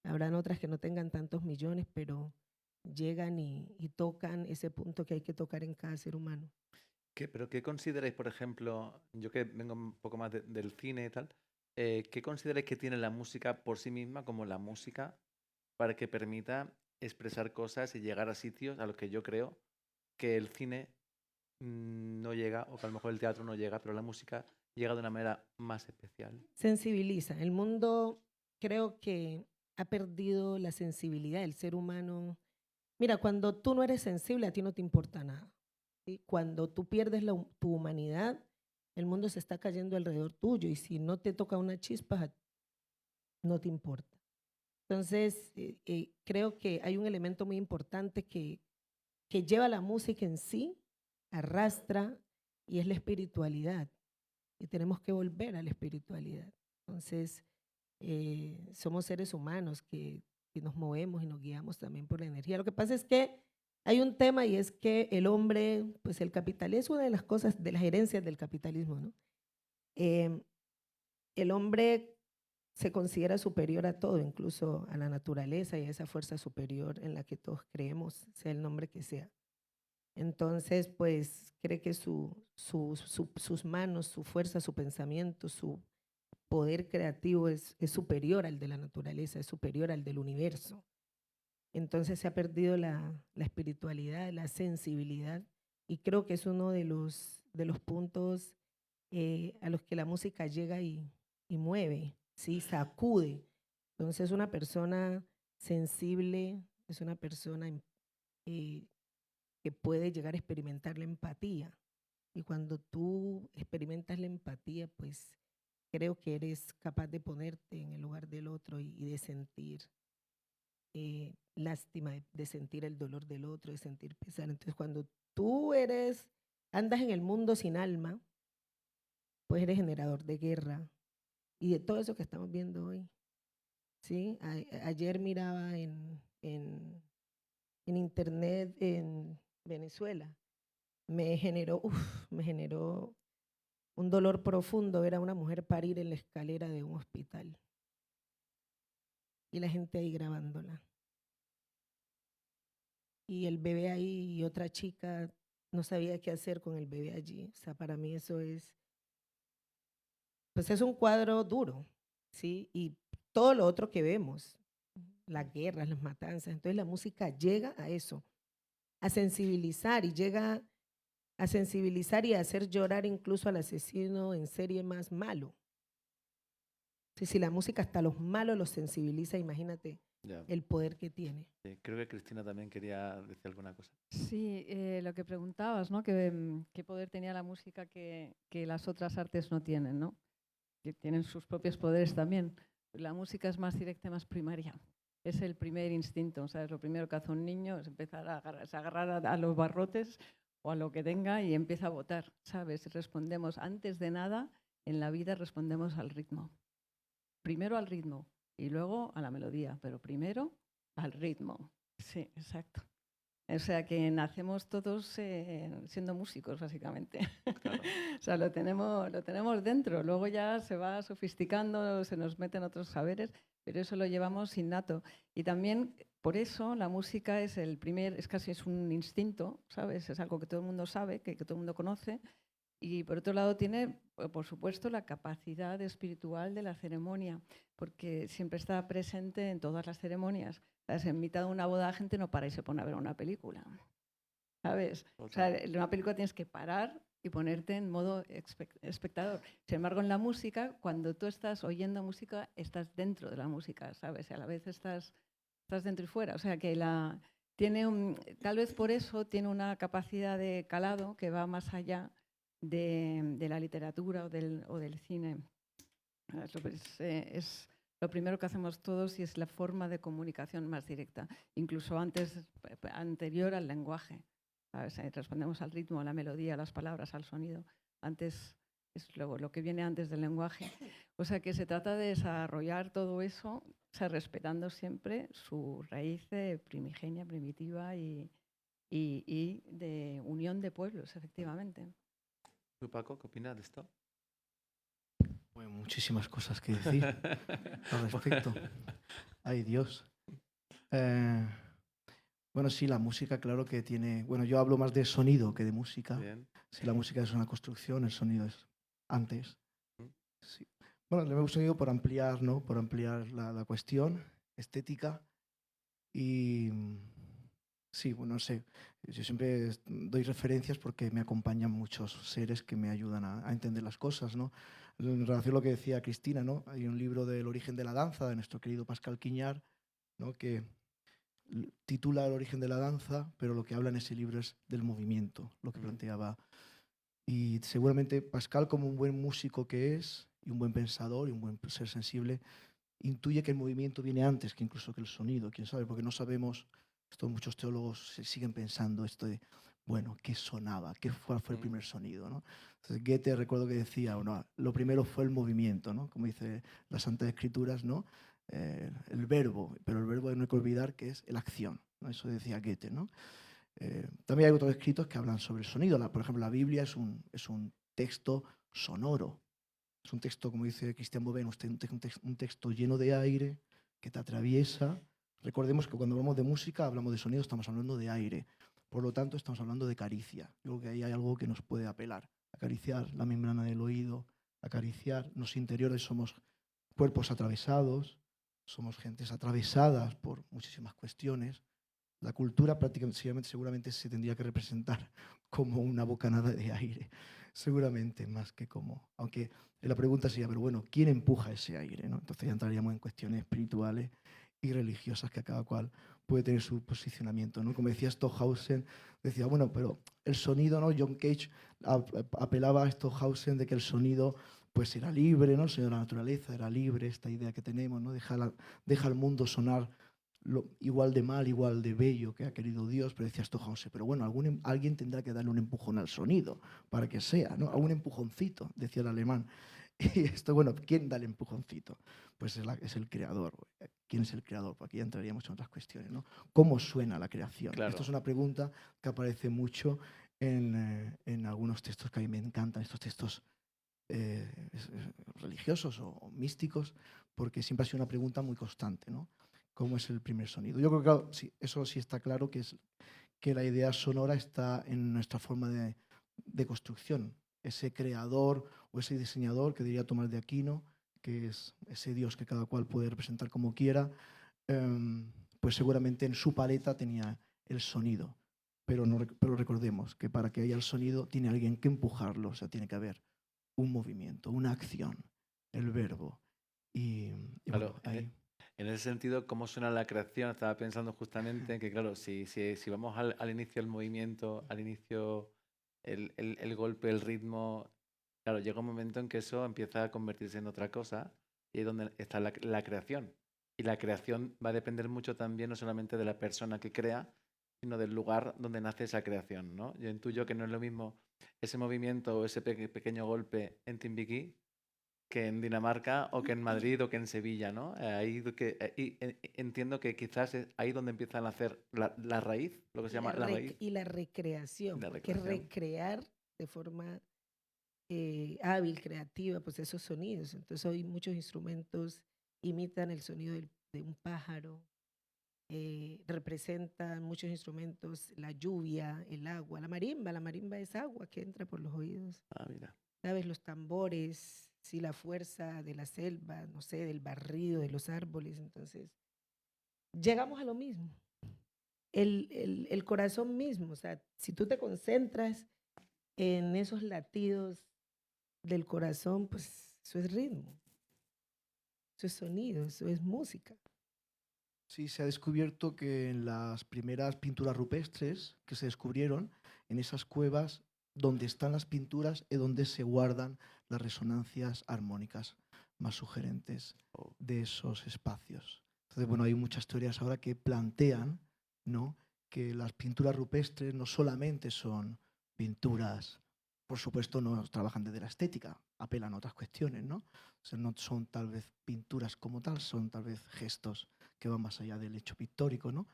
Habrán otras que no tengan tantos millones, pero llegan y tocan ese punto que hay que tocar en cada ser humano. ¿Pero qué consideráis, por ejemplo, yo que vengo un poco más del cine y tal, qué consideráis que tiene la música por sí misma como la música para que permita expresar cosas y llegar a sitios a los que yo creo que el cine no llega, o que a lo mejor el teatro no llega, pero la música llega de una manera más especial? Sensibiliza. El mundo creo que ha perdido la sensibilidad del ser humano. Mira, cuando tú no eres sensible, a ti no te importa nada, ¿sí? Cuando tú pierdes tu humanidad, el mundo se está cayendo alrededor tuyo y si no te toca una chispa, no te importa. Entonces, creo que hay un elemento muy importante que lleva la música en sí, arrastra, y es la espiritualidad. Y tenemos que volver a la espiritualidad. Entonces, somos seres humanos que nos movemos y nos guiamos también por la energía. Lo que pasa es que hay un tema y es que el hombre, pues el capitalismo es una de las cosas, de las herencias del capitalismo, ¿no? El hombre se considera superior a todo, incluso a la naturaleza y a esa fuerza superior en la que todos creemos, sea el nombre que sea. Entonces, pues cree que sus manos, su fuerza, su pensamiento, su poder creativo es superior al de la naturaleza, es superior al del universo. Entonces se ha perdido la espiritualidad, la sensibilidad, y creo que es uno de los puntos a los que la música llega y mueve, ¿sí? Sacude. Entonces una persona sensible es una persona eh, que puede llegar a experimentar la empatía. Y cuando tú experimentas la empatía, pues creo que eres capaz de ponerte en el lugar del otro y de sentir lástima, de sentir el dolor del otro, de sentir pesar. Entonces, cuando tú andas en el mundo sin alma, pues eres generador de guerra y de todo eso que estamos viendo hoy. ¿Sí? Ayer miraba en internet en Venezuela. Me generó un dolor profundo ver a una mujer parir en la escalera de un hospital y la gente ahí grabándola. Y el bebé ahí y otra chica no sabía qué hacer con el bebé allí. O sea, para mí eso pues es un cuadro duro, ¿sí? Y todo lo otro que vemos, las guerras, las matanzas. Entonces la música llega a eso, a sensibilizar y llega a sensibilizar y a hacer llorar incluso al asesino en serie más malo. Si la música hasta los malos los sensibiliza, imagínate Ya. el poder que tiene. Sí, creo que Cristina también quería decir alguna cosa. Sí, lo que preguntabas, ¿no? ¿Qué poder tenía la música que las otras artes no tienen, ¿no? Que tienen sus propios poderes también. La música es más directa, más primaria. Es el primer instinto, ¿sabes? Lo primero que hace un niño es empezar a agarrar a los barrotes o a lo que tenga y empieza a votar, ¿sabes? Respondemos, antes de nada, en la vida respondemos al ritmo. Primero al ritmo y luego a la melodía, pero primero al ritmo. Sí, exacto. O sea que nacemos todos siendo músicos, básicamente. Claro. O sea, lo tenemos dentro. Luego ya se va sofisticando, se nos meten otros saberes, pero eso lo llevamos innato. Y también por eso la música es casi es un instinto, ¿sabes? Es algo que todo el mundo sabe, que todo el mundo conoce. Y por otro lado tiene, por supuesto, la capacidad espiritual de la ceremonia, porque siempre está presente en todas las ceremonias. ¿Sabes? En mitad de una boda la gente no para y se pone a ver una película, ¿sabes? O sea, en una película tienes que parar y ponerte en modo espectador. Sin embargo, en la música, cuando tú estás oyendo música, estás dentro de la música, ¿sabes? Y a la vez estás dentro y fuera. O sea, que tal vez por eso tiene una capacidad de calado que va más allá de la literatura o del cine. Es lo primero que hacemos todos y es la forma de comunicación más directa, incluso anterior al lenguaje. ¿Sabes? Respondemos al ritmo, a la melodía, a las palabras, al sonido. Antes es lo que viene antes del lenguaje. O sea que se trata de desarrollar todo eso, o sea, respetando siempre su raíz primigenia, primitiva y de unión de pueblos, efectivamente. ¿Tú, Paco, qué opinas de esto? Bueno, muchísimas cosas que decir al respecto. Ay, Dios. Bueno, sí, la música, claro que tiene... Bueno, yo hablo más de sonido que de música. Bien. Si la música es una construcción, el sonido es antes. Mm. Sí. Bueno, le hemos unido por ampliar, ¿no? Por ampliar la cuestión estética. Y sí, bueno, no sé. Yo siempre doy referencias porque me acompañan muchos seres que me ayudan a entender las cosas, ¿no? En relación a lo que decía Cristina, ¿no? Hay un libro del origen de la danza de nuestro querido Pascal Quiñar, ¿no? Que titula El origen de la danza, pero lo que habla en ese libro es del movimiento, lo que planteaba. Y seguramente Pascal, como un buen músico que es, y un buen pensador, y un buen ser sensible, intuye que el movimiento viene antes que incluso que el sonido, quién sabe, porque no sabemos, muchos teólogos siguen pensando esto de, bueno, ¿qué sonaba? ¿Cuál fue el primer sonido? ¿No? Entonces, Goethe, recuerdo que decía, bueno, lo primero fue el movimiento, ¿no? Como dice las Santas Escrituras, ¿no? El verbo, pero el verbo no hay que olvidar que es la acción, ¿no? Eso decía Goethe, ¿no? También hay otros escritos que hablan sobre el sonido. Por ejemplo, la Biblia es un texto sonoro. Es un texto, como dice Cristian Bobén, un texto lleno de aire que te atraviesa. Recordemos que cuando hablamos de música, hablamos de sonido, estamos hablando de aire. Por lo tanto, estamos hablando de caricia. Yo creo que ahí hay algo que nos puede apelar. Acariciar la membrana del oído, acariciar los interiores. Somos cuerpos atravesados, somos gentes atravesadas por muchísimas cuestiones. La cultura prácticamente, seguramente se tendría que representar como una bocanada de aire, seguramente, más que como... Aunque la pregunta sería, pero bueno, ¿quién empuja ese aire? ¿No? Entonces ya entraríamos en cuestiones espirituales y religiosas que cada cual puede tener su posicionamiento, ¿no? Como decía Stockhausen, decía, bueno, pero el sonido, ¿no? John Cage apelaba a Stockhausen de que el sonido pues era libre, ¿no? El sonido de la naturaleza era libre, esta idea que tenemos, ¿no? Deja al mundo sonar igual de mal, igual de bello que ha querido Dios, pero decía Stockhausen, pero bueno, alguien tendrá que darle un empujón al sonido para que sea, ¿no? Un empujoncito, decía el alemán. Y esto, bueno, ¿quién da el empujoncito? Pues es el creador. ¿Quién es el creador? Porque aquí ya entraríamos en otras cuestiones, ¿no? ¿Cómo suena la creación? Claro. Esto es una pregunta que aparece mucho en algunos textos que a mí me encantan, estos textos religiosos o místicos, porque siempre ha sido una pregunta muy constante, ¿no? ¿Cómo es el primer sonido? Yo creo que, claro, sí, eso sí está claro, que la idea sonora está en nuestra forma de construcción. Ese creador o ese diseñador, que diría Tomás de Aquino, que es ese Dios que cada cual puede representar como quiera, pues seguramente en su paleta tenía el sonido. Pero recordemos que para que haya el sonido tiene alguien que empujarlo, o sea, tiene que haber un movimiento, una acción, el verbo. Y Claro, bueno, ahí... En ese sentido, ¿cómo suena la creación? Estaba pensando justamente que, claro, si vamos al inicio del movimiento, al inicio el golpe, el ritmo, claro, llega un momento en que eso empieza a convertirse en otra cosa y es donde está la creación. Y la creación va a depender mucho también no solamente de la persona que crea, sino del lugar donde nace esa creación, ¿no? Yo intuyo que no es lo mismo ese movimiento o ese pequeño golpe en Timbiquí que en Dinamarca o que en Madrid o que en Sevilla, ¿no? Entiendo que quizás es ahí donde empiezan a hacer la raíz, lo que se llama la raíz. Y la recreación, La porque recreación. recrear de forma hábil, creativa, pues esos sonidos. Entonces hoy muchos instrumentos imitan el sonido de un pájaro, representan muchos instrumentos la lluvia, el agua, la marimba es agua que entra por los oídos. Ah, mira. ¿Sabes? Los tambores, sí, la fuerza de la selva, no sé, del barrido, de los árboles. Entonces, llegamos a lo mismo. El corazón mismo, o sea, si tú te concentras en esos latidos del corazón, pues eso es ritmo, eso es sonido, eso es música. Sí, se ha descubierto que en las primeras pinturas rupestres que se descubrieron, en esas cuevas donde están las pinturas es donde se guardan las resonancias armónicas más sugerentes de esos espacios. Entonces, bueno, hay muchas teorías ahora que plantean, ¿no?, que las pinturas rupestres no solamente son pinturas, por supuesto no trabajan desde la estética, apelan a otras cuestiones, ¿no? O sea, no son tal vez pinturas como tal, son tal vez gestos que van más allá del hecho pictórico, ¿no?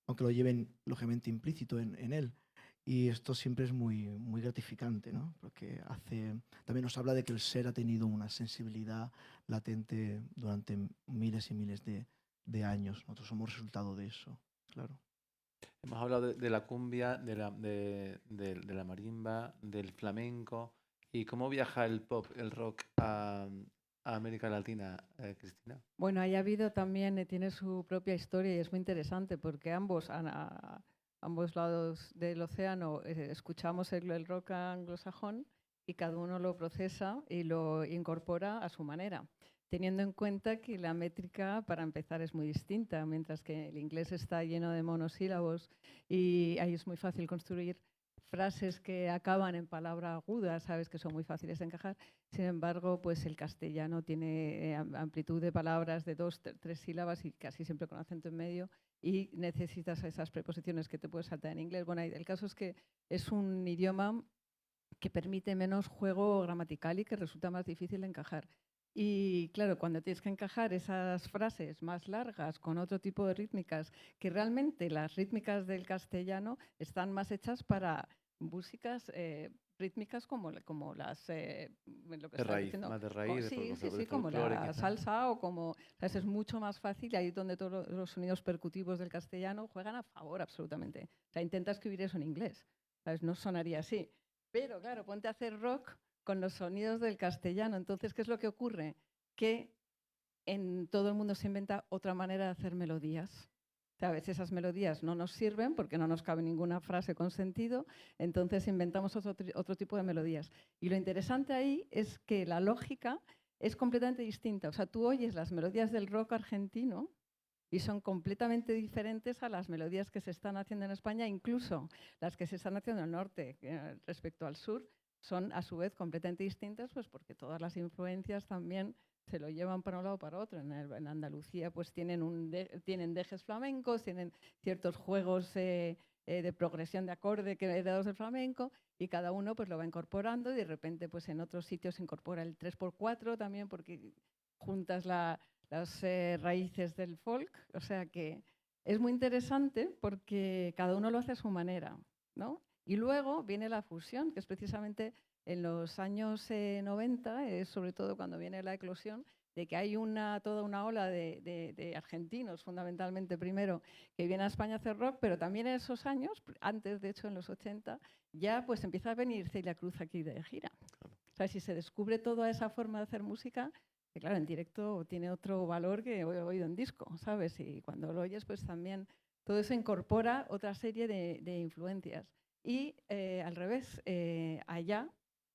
Aunque lo lleven lógicamente implícito en él. Y esto siempre es muy, muy gratificante, ¿no? Porque también nos habla de que el ser ha tenido una sensibilidad latente durante miles y miles de años. Nosotros somos resultado de eso, claro. Hemos hablado de la cumbia, de la marimba, del flamenco. ¿Y cómo viaja el pop, el rock a América Latina, Cristina? Bueno, ahí ha habido también, tiene su propia historia y es muy interesante porque ambos lados del océano escuchamos el rock anglosajón y cada uno lo procesa y lo incorpora a su manera, teniendo en cuenta que la métrica, para empezar, es muy distinta, mientras que el inglés está lleno de monosílabos y ahí es muy fácil construir frases que acaban en palabra aguda, sabes, que son muy fáciles de encajar. Sin embargo, pues el castellano tiene amplitud de palabras de 2, 3 sílabas y casi siempre con acento en medio y necesitas esas preposiciones que te puedes saltar en inglés. Bueno, el caso es que es un idioma que permite menos juego gramatical y que resulta más difícil de encajar. Y claro, cuando tienes que encajar esas frases más largas con otro tipo de rítmicas, que realmente las rítmicas del castellano están más hechas para músicas rítmicas como las lo que De raíz, diciendo. más de raíz, Sí, como la salsa o como, ¿sabes? Es mucho más fácil, ahí es donde todos los sonidos percutivos del castellano juegan a favor absolutamente. O sea, intenta escribir eso en inglés, ¿sabes? No sonaría así. Pero claro, ponte a hacer rock con los sonidos del castellano. Entonces, ¿qué es lo que ocurre? Que en todo el mundo se inventa otra manera de hacer melodías. ¿Sabes? Esas melodías no nos sirven porque no nos cabe ninguna frase con sentido, entonces inventamos otro tipo de melodías. Y lo interesante ahí es que la lógica es completamente distinta. O sea, tú oyes las melodías del rock argentino y son completamente diferentes a las melodías que se están haciendo en España, incluso las que se están haciendo en el norte respecto al sur, son a su vez completamente distintas, pues porque todas las influencias también se lo llevan para un lado o para otro. En Andalucía pues tienen dejes flamencos, tienen ciertos juegos de progresión de acorde que heredados del flamenco y cada uno pues lo va incorporando y de repente pues en otros sitios se incorpora el 3x4 también porque juntas las raíces del folk. O sea que es muy interesante porque cada uno lo hace a su manera, ¿no? Y luego viene la fusión, que es precisamente en los años 90, sobre todo cuando viene la eclosión, de que hay toda una ola de argentinos, fundamentalmente primero, que vienen a España a hacer rock, pero también en esos años, antes de hecho en los 80, ya pues empieza a venir Celia Cruz aquí de gira. O sea, si se descubre toda esa forma de hacer música, que claro, en directo tiene otro valor que he oído en disco, ¿sabes? Y cuando lo oyes, pues también todo eso incorpora otra serie de influencias. Y al revés, allá,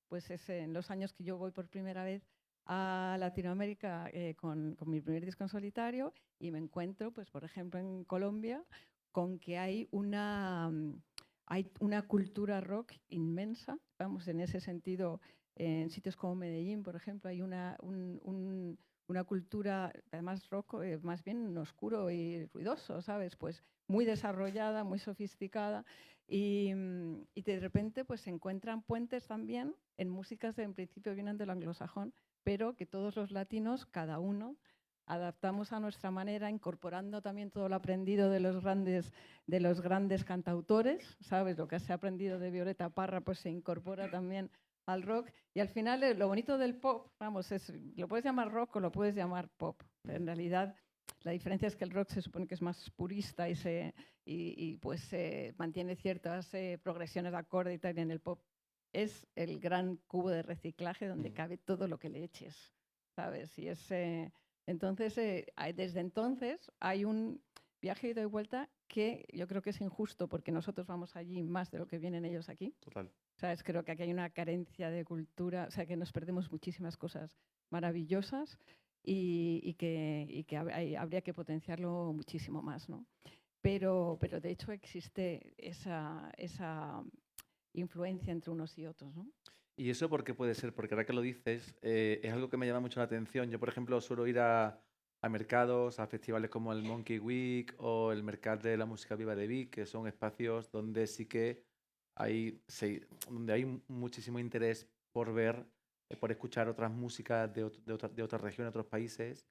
pues es en los años que yo voy por primera vez a Latinoamérica con mi primer disco en solitario y me encuentro, pues por ejemplo en Colombia, con que hay una cultura rock inmensa, vamos, en ese sentido, en sitios como Medellín, por ejemplo, hay una cultura, además rock más bien oscuro y ruidoso, ¿sabes? Pues muy desarrollada, muy sofisticada y de repente pues se encuentran puentes también en músicas que en principio vienen del anglosajón, pero que todos los latinos, cada uno, adaptamos a nuestra manera, incorporando también todo lo aprendido de los grandes cantautores, ¿sabes? Lo que se ha aprendido de Violeta Parra, pues se incorpora también al rock. Y al final, lo bonito del pop, vamos, lo puedes llamar rock o lo puedes llamar pop. Pero en realidad, la diferencia es que el rock se supone que es más purista y pues mantiene ciertas progresiones de acorde y tal, y en el pop es el gran cubo de reciclaje donde cabe todo lo que le eches, ¿sabes? Y entonces, desde entonces hay un viaje ida y vuelta que yo creo que es injusto porque nosotros vamos allí más de lo que vienen ellos aquí. Total. ¿Sabes? Creo que aquí hay una carencia de cultura, o sea, que nos perdemos muchísimas cosas maravillosas y que habría que potenciarlo muchísimo más, ¿no? Pero de hecho existe esa influencia entre unos y otros, ¿no? ¿Y eso por qué puede ser? Porque ahora que lo dices, es algo que me llama mucho la atención. Yo, por ejemplo, suelo ir a mercados, a festivales como el Monkey Week o el Mercat de la Música Viva de Vic, que son espacios donde sí que donde hay muchísimo interés por ver, por escuchar otras músicas de otras regiones, otros países,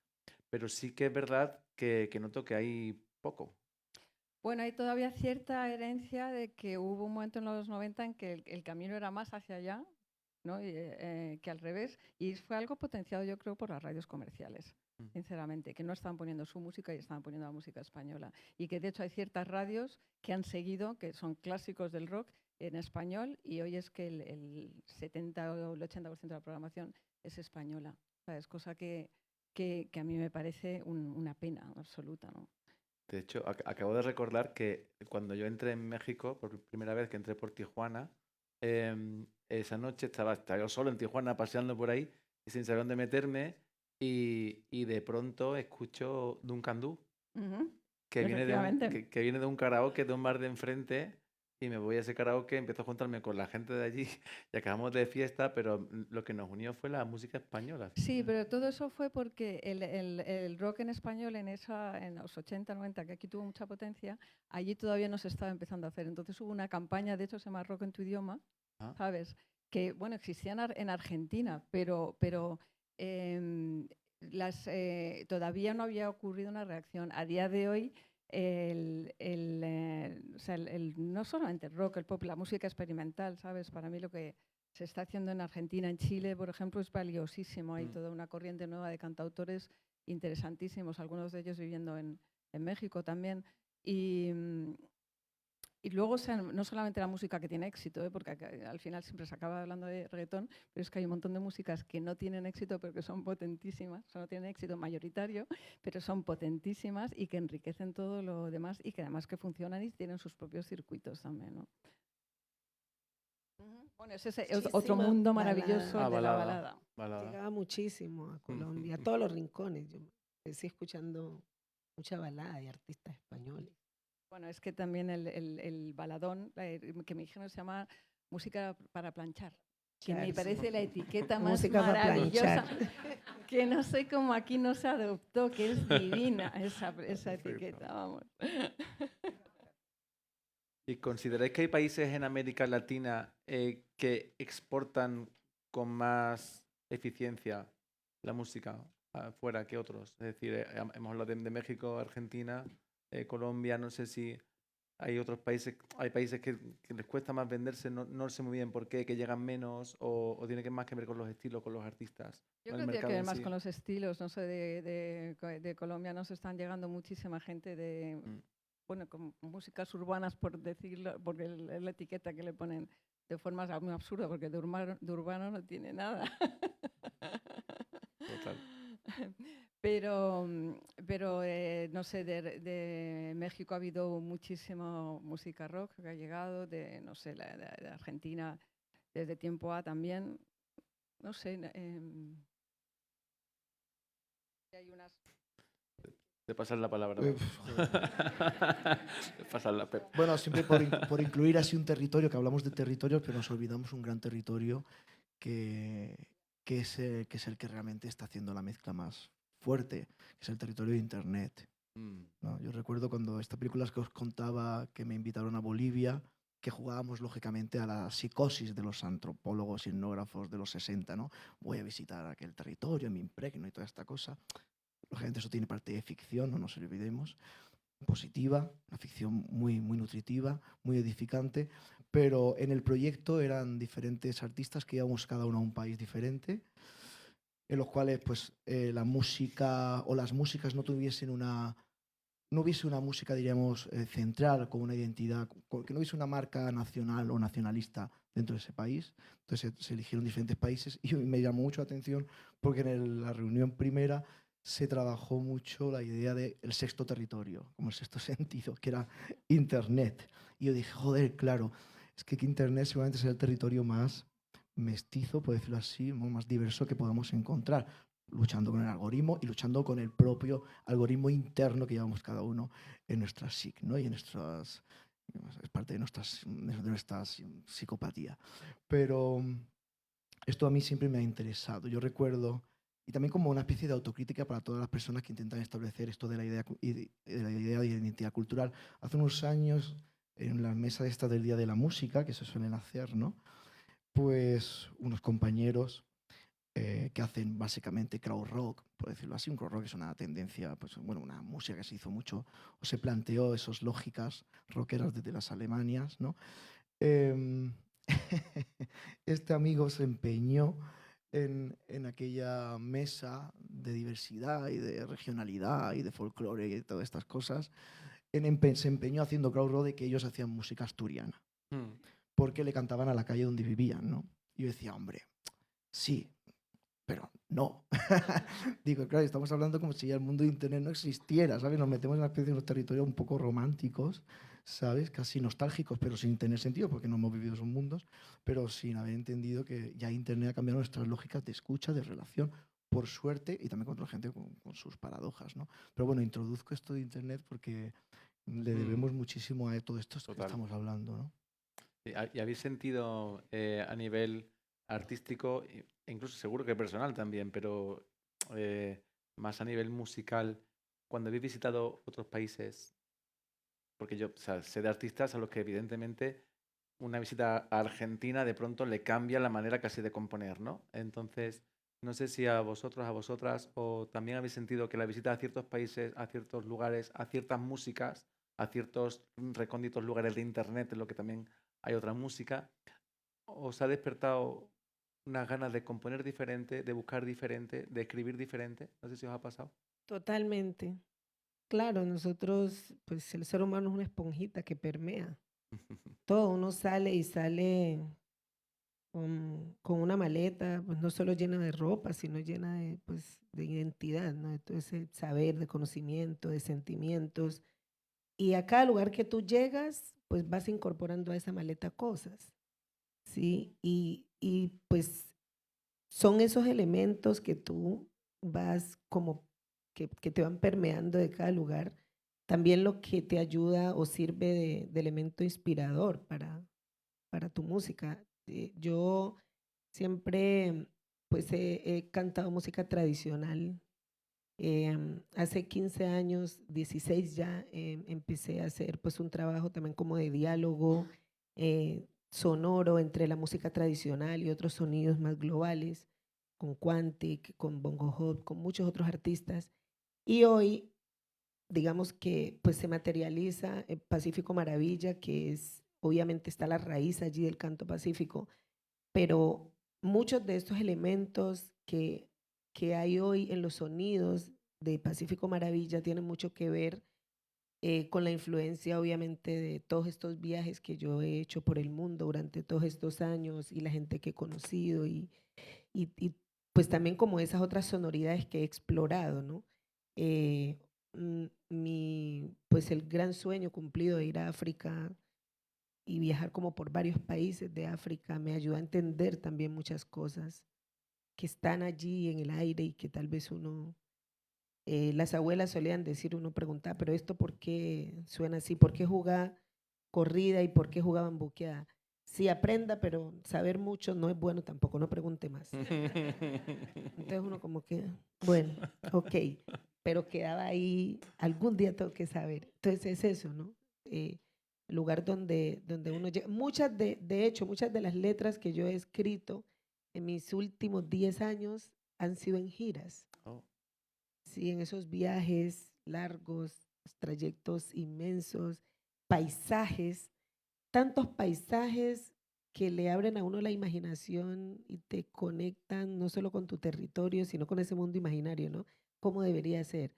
pero sí que es verdad que noto que hay poco. Bueno, hay todavía cierta herencia de que hubo un momento en los 90 en que el camino era más hacia allá, ¿no? Que al revés, y fue algo potenciado yo creo por las radios comerciales, sinceramente, que no estaban poniendo su música y estaban poniendo la música española, y que de hecho hay ciertas radios que han seguido, que son clásicos del rock en español, y hoy es que el 70 o el 80% de la programación es española, ¿sabes? Cosa que a mí me parece una pena absoluta, ¿no? De hecho, acabo de recordar que cuando yo entré en México, por primera vez que entré por Tijuana, esa noche estaba yo solo en Tijuana paseando por ahí y sin saber dónde meterme y de pronto escucho Duncan Du, que viene de un karaoke de un bar de enfrente y me voy a ese karaoke, empiezo a juntarme con la gente de allí y acabamos de fiesta, pero lo que nos unió fue la música española. Sí, pero todo eso fue porque el rock en español en los 80, 90, que aquí tuvo mucha potencia, allí todavía no se estaba empezando a hacer. Entonces hubo una campaña, de hecho se llama Rock en tu idioma, ¿sabes? Que, bueno, existía en Argentina, pero todavía no había ocurrido una reacción. A día de hoy, o sea, no solamente el rock, el pop, la música experimental, ¿sabes? Para mí lo que se está haciendo en Argentina, en Chile, por ejemplo, es valiosísimo. Hay toda una corriente nueva de cantautores interesantísimos, algunos de ellos viviendo en México también. Y luego, o sea, no solamente la música que tiene éxito, porque al final siempre se acaba hablando de reggaetón, pero es que hay un montón de músicas que no tienen éxito, pero que son potentísimas, o sea, no tienen éxito mayoritario, pero son potentísimas y que enriquecen todo lo demás y que además que funcionan y tienen sus propios circuitos también, ¿no? Bueno, ese es otro mundo maravilloso de la balada. Llegaba muchísimo a Colombia, a todos los rincones. Yo empecé escuchando mucha balada y artistas españoles. Bueno, es que también el baladón, que me dijeron se llama música para planchar, que me parece la etiqueta más maravillosa, que no sé cómo aquí no se adoptó, que es divina esa etiqueta, vamos. ¿Y consideráis que hay países en América Latina que exportan con más eficiencia la música afuera que otros? Es decir, hemos hablado de México, Argentina, Colombia, no sé si hay otros países, hay países que les cuesta más venderse, no sé muy bien por qué, que llegan menos o tiene que más que ver con los estilos, con los artistas. Yo creo que tiene que ver más con los estilos, no sé, de Colombia nos están llegando muchísima gente bueno, con músicas urbanas, por decirlo, porque es la etiqueta que le ponen de forma muy absurda, porque de urbano no tiene nada. Total. Pero no sé, de México ha habido muchísima música rock que ha llegado, no sé, de Argentina desde tiempo A también, no sé. Hay unas... De pasar la palabra. Bueno, siempre por incluir así un territorio, que hablamos de territorios, pero nos olvidamos un gran territorio que es el que realmente está haciendo la mezcla más fuerte, que es el territorio de Internet. ¿No? Yo recuerdo cuando esta película que os contaba, que me invitaron a Bolivia, que jugábamos lógicamente a la psicosis de los antropólogos y etnógrafos de los 60, ¿no? Voy a visitar aquel territorio, me impregno y toda esta cosa. Lógicamente eso tiene parte de ficción, no nos olvidemos, positiva, una ficción muy, muy nutritiva, muy edificante, pero en el proyecto eran diferentes artistas que íbamos cada uno a un país diferente, en los cuales pues la música o las músicas no tuviesen no hubiese una música, diríamos, central, con una identidad, que no hubiese una marca nacional o nacionalista dentro de ese país. Entonces se eligieron diferentes países y me llamó mucho la atención porque en la reunión primera se trabajó mucho la idea del sexto territorio, como el sexto sentido, que era Internet. Y yo dije, joder, claro, es que Internet seguramente es el territorio más mestizo, por decirlo así, más diverso que podamos encontrar, luchando con el algoritmo y luchando con el propio algoritmo interno que llevamos cada uno en nuestra psique, ¿no? Y en nuestras, es parte de nuestra psicopatía. Pero esto a mí siempre me ha interesado. Yo recuerdo, y también como una especie de autocrítica para todas las personas que intentan establecer esto de la idea de identidad cultural. Hace unos años, en la mesa esta del Día de la Música, que se suelen hacer, ¿no? Pues unos compañeros que hacen básicamente crowd rock, por decirlo así. Un crowd rock es una tendencia, pues, bueno, una música que se hizo mucho, o se planteó esas lógicas rockeras desde las Alemanias, ¿no? Este amigo se empeñó en aquella mesa de diversidad y de regionalidad y de folclore y de todas estas cosas, se empeñó haciendo crowd rock de que ellos hacían música asturiana, porque le cantaban a la calle donde vivían, ¿no? Y yo decía, hombre, sí, pero no. Digo, claro, estamos hablando como si ya el mundo de Internet no existiera, ¿sabes? Nos metemos en una especie de unos territorios un poco románticos, ¿sabes? Casi nostálgicos, pero sin tener sentido, porque no hemos vivido esos mundos, pero sin haber entendido que ya Internet ha cambiado nuestras lógicas de escucha, de relación, por suerte, y también con la gente con sus paradojas, ¿no? Pero bueno, introduzco esto de Internet porque le debemos muchísimo a todo esto que estamos hablando, ¿no? ¿Y habéis sentido a nivel artístico, e incluso seguro que personal también, pero más a nivel musical, cuando habéis visitado otros países? Porque yo, o sea, sé de artistas a los que evidentemente una visita a Argentina de pronto le cambia la manera casi de componer, ¿no? Entonces, no sé si a vosotros, a vosotras, o también habéis sentido que la visita a ciertos países, a ciertos lugares, a ciertas músicas, a ciertos recónditos lugares de Internet, en lo que también hay otra música, os ha despertado unas ganas de componer diferente, de buscar diferente, de escribir diferente. No sé si os ha pasado. Totalmente. Claro, nosotros, pues el ser humano es una esponjita que permea. Todo, uno sale y sale con una maleta, pues no solo llena de ropa, sino llena de, pues, de identidad, ¿no? De todo ese saber, de conocimiento, de sentimientos. Y a cada lugar que tú llegas, pues vas incorporando a esa maleta cosas, ¿sí? Y pues son esos elementos que tú vas como que te van permeando de cada lugar, también lo que te ayuda o sirve de elemento inspirador para tu música. Yo siempre pues he cantado música tradicional. Hace 15 años, 16 ya, empecé a hacer pues un trabajo también como de diálogo sonoro entre la música tradicional y otros sonidos más globales, con Quantic, con Bongo Hop, con muchos otros artistas. Y hoy, digamos que pues se materializa Pacífico Maravilla, que es, obviamente está la raíz allí del canto pacífico, pero muchos de estos elementos que hay hoy en los sonidos de Pacífico Maravilla tienen mucho que ver con la influencia, obviamente, de todos estos viajes que yo he hecho por el mundo durante todos estos años y la gente que he conocido y pues también como esas otras sonoridades que he explorado, ¿no? Pues el gran sueño cumplido de ir a África y viajar como por varios países de África me ayuda a entender también muchas cosas que están allí en el aire y que tal vez uno, las abuelas solían decir, uno preguntaba, pero esto ¿por qué suena así? ¿Por qué juega corrida y por qué jugaba bambuqueada? Sí, aprenda, pero saber mucho no es bueno tampoco, no pregunte más. Entonces uno como que, bueno, ok, pero quedaba ahí, algún día tengo que saber. Entonces es eso, ¿no? lugar donde uno llega. De hecho, muchas de las letras que yo he escrito en mis últimos 10 años han sido en giras. Oh. Sí, en esos viajes largos, trayectos inmensos, paisajes, tantos paisajes que le abren a uno la imaginación y te conectan no solo con tu territorio, sino con ese mundo imaginario, ¿no? Cómo debería ser.